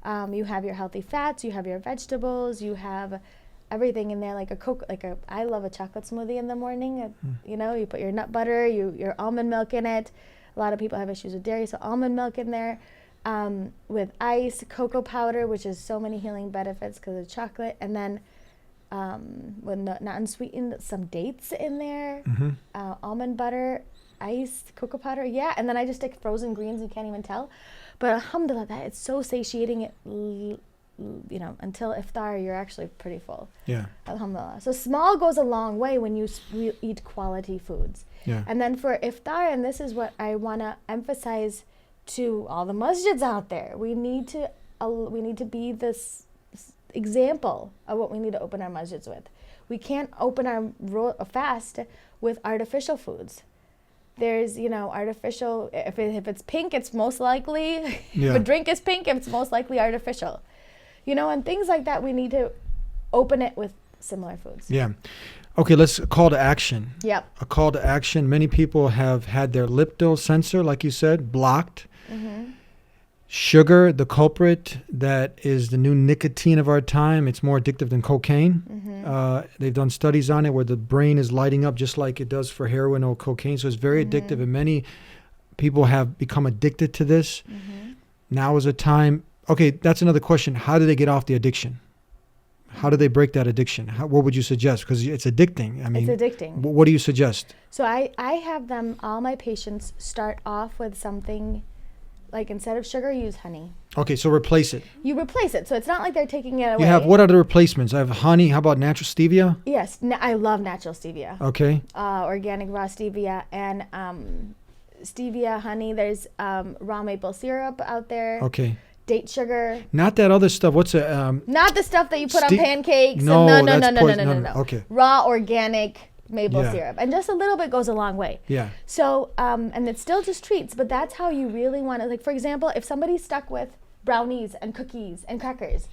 You have your healthy fats, you have your vegetables, you have everything in there, I love a chocolate smoothie in the morning. You put your nut butter, your almond milk in it. A lot of people have issues with dairy, so almond milk in there, with ice, cocoa powder, which is so many healing benefits because of chocolate, and then when not unsweetened, some dates in there, almond butter, ice, cocoa powder, and then I just stick frozen greens, you can't even tell. But alhamdulillah, it's so satiating. Until iftar, you're actually pretty full. Yeah. Alhamdulillah. So small goes a long way when you eat quality foods. Yeah. And then for iftar, and this is what I want to emphasize to all the masjids out there, we need to be this example of what we need to open our masjids with. We can't open our fast with artificial foods. There's, artificial, if it's pink, it's most likely, if a drink is pink, it's most likely artificial. And things like that, we need to open it with similar foods. Yeah. Okay, let's call to action. Yep. A call to action. Many people have had their leptin sensor, like you said, blocked. Mm-hmm. Sugar, the culprit that is the new nicotine of our time. It's more addictive than cocaine. Mm-hmm. They've done studies on it where the brain is lighting up just like it does for heroin or cocaine. So it's very addictive, and many people have become addicted to this. Mm-hmm. Now is a time. Okay, that's another question. How do they get off the addiction? How do they break that addiction? What would you suggest? Because it's addicting. I mean, It's addicting. What do you suggest? So I have them, all my patients start off with something like, instead of sugar, use honey. Okay, so replace it. You replace it. So it's not like they're taking it away. You have, what are the replacements? I have honey. How about natural stevia? Yes, I love natural stevia. Okay. Organic raw stevia and stevia, honey. There's raw maple syrup out there. Okay. Date sugar. Not that other stuff. What's it? Not the stuff that you put on pancakes. No, No. no. Okay. Raw organic maple Yeah. syrup. And just a little bit goes a long way. Yeah. So, and it's still just treats, but that's how you really want to, like, for example, if somebody's stuck with brownies and cookies and crackers,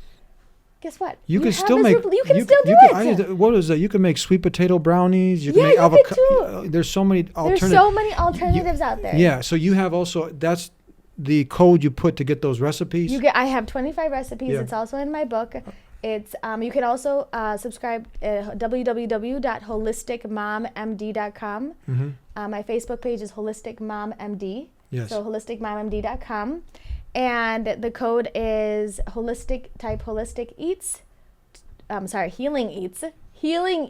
guess what? You can have still this make. you can still do it. What is that? You can make sweet potato brownies. You can Yeah, make you avocado. can There's so many There's alternatives. so many alternatives out there. Yeah. So you have also, that's the code you put to get those recipes. I have 25 recipes. Yeah. It's also in my book. It's you can also subscribe www.holisticmommd.com. My Facebook page is Holistic Mom MD. Yes. So holisticmommd.com. And the code is Holistic Eats. Healing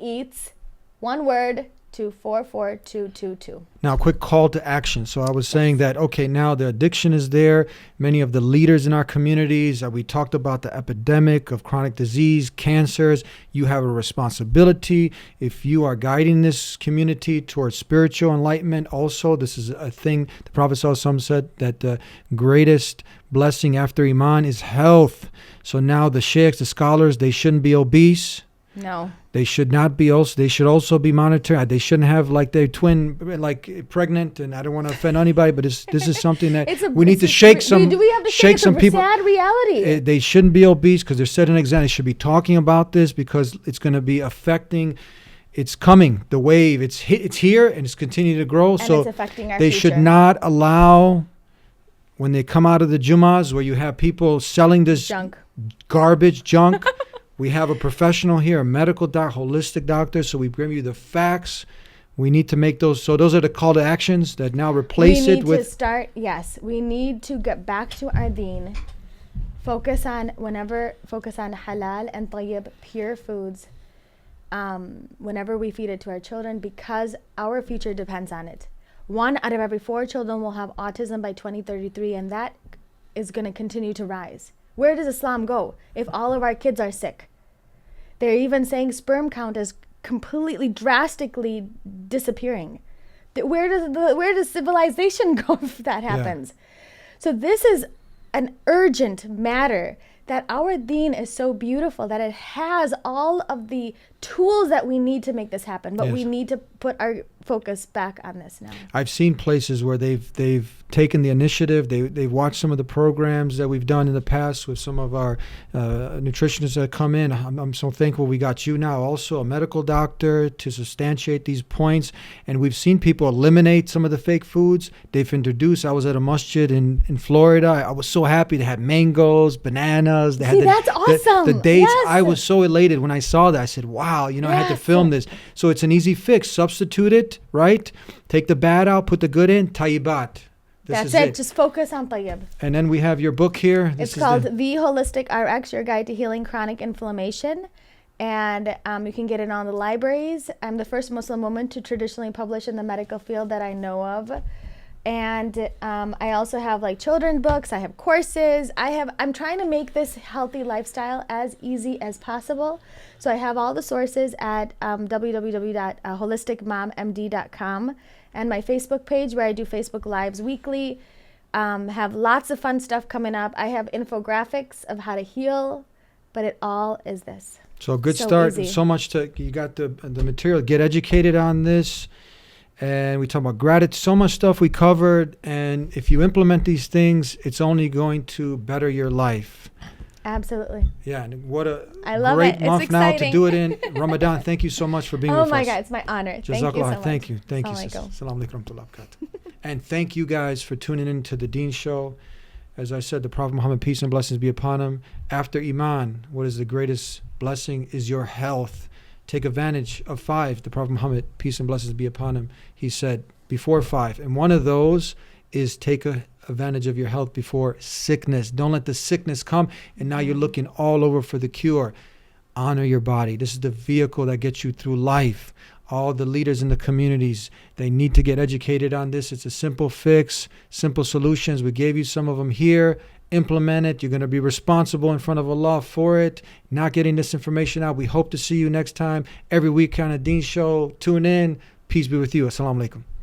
Eats. One word to 44222. Now, a quick call to action. So I was saying that, okay, now the addiction is there. Many of the leaders in our communities, we talked about the epidemic of chronic disease, cancers. You have a responsibility. If you are guiding this community towards spiritual enlightenment, also, this is a thing, the Prophet ﷺ said that the greatest blessing after Iman is health. So now the sheikhs, the scholars, they shouldn't be obese. No. They should not be also. They should also be monitored. They shouldn't have like their twin, like pregnant. And I don't want to offend anybody, but this is something that we need to shake some. Do we have to shake some people? Sad reality. They shouldn't be obese because they're setting an example. They should be talking about this because it's going to be affecting. It's coming. The wave. It's here and it's continuing to grow. And so it's affecting our they future. should not allow when they come out of the Jummahs where you have people selling this garbage junk. We have a professional here, a medical doctor, holistic doctor, so we bring you the facts. We need to make those. So those are the call to actions that now replace it with. We need to get back to our deen. Focus on halal and tayyib, pure foods. Whenever we feed it to our children, because our future depends on it. 1 out of every 4 children will have autism by 2033, and that is going to continue to rise. Where does Islam go if all of our kids are sick? They're even saying sperm count is completely, drastically disappearing. Where does civilization go if that happens? Yeah. So this is an urgent matter, that our deen is so beautiful that it has all of the tools that we need to make this happen, but we need to put our focus back on this now. I've seen places where they've taken the initiative. They've watched some of the programs that we've done in the past with some of our nutritionists that come in. I'm so thankful we got you now, also a medical doctor, to substantiate these points. And we've seen people eliminate some of the fake foods they've introduced. I was at a masjid in Florida. I was so happy. They had mangoes, bananas. They had that's awesome. The dates. Yes. I was so elated when I saw that. I said, wow, I had to film this. So it's an easy fix. Substitute it, right? Take the bad out, put the good in. Tayyibat. That's it. Just focus on tayyib. And then we have your book here. It's called The Holistic RX, Your Guide to Healing Chronic Inflammation. And you can get it on the libraries. I'm the first Muslim woman to traditionally publish in the medical field that I know of. And I also have like children's books. I have courses. I'm trying to make this healthy lifestyle as easy as possible. So I have all the sources at www.holisticmommd.com, and my Facebook page where I do Facebook Lives weekly. Have lots of fun stuff coming up. I have infographics of how to heal, but it all is this. So good start. Easy. So much you got the material. Get educated on this. And we talk about gratitude, so much stuff we covered. And if you implement these things, it's only going to better your life. Absolutely. Yeah, and what a I love great it. It's month now to exciting. do it in. Ramadan, thank you so much for being Oh with my us. God, it's my honor. Thank you so Jazakallah. much. Thank you. Thank you, Assalamu sis. alaikum. Assalamu alaikum warahmatullahi wabarakatuh. And thank you guys for tuning in to the Deen Show. As I said, the Prophet Muhammad, peace and blessings be upon him. After Iman, what is the greatest blessing is your health. Take advantage of 5. The Prophet Muhammad, peace and blessings be upon him, he said before 5. And one of those is take advantage of your health before sickness. Don't let the sickness come and now you're looking all over for the cure. Honor your body. This is the vehicle that gets you through life. All the leaders in the communities, they need to get educated on this. It's a simple fix, simple solutions. We gave you some of them here. Implement it. You're going to be responsible in front of Allah for it. Not getting this information out. We hope to see you next time. Every week on a Deen Show. Tune in. Peace be with you. Assalamu alaikum.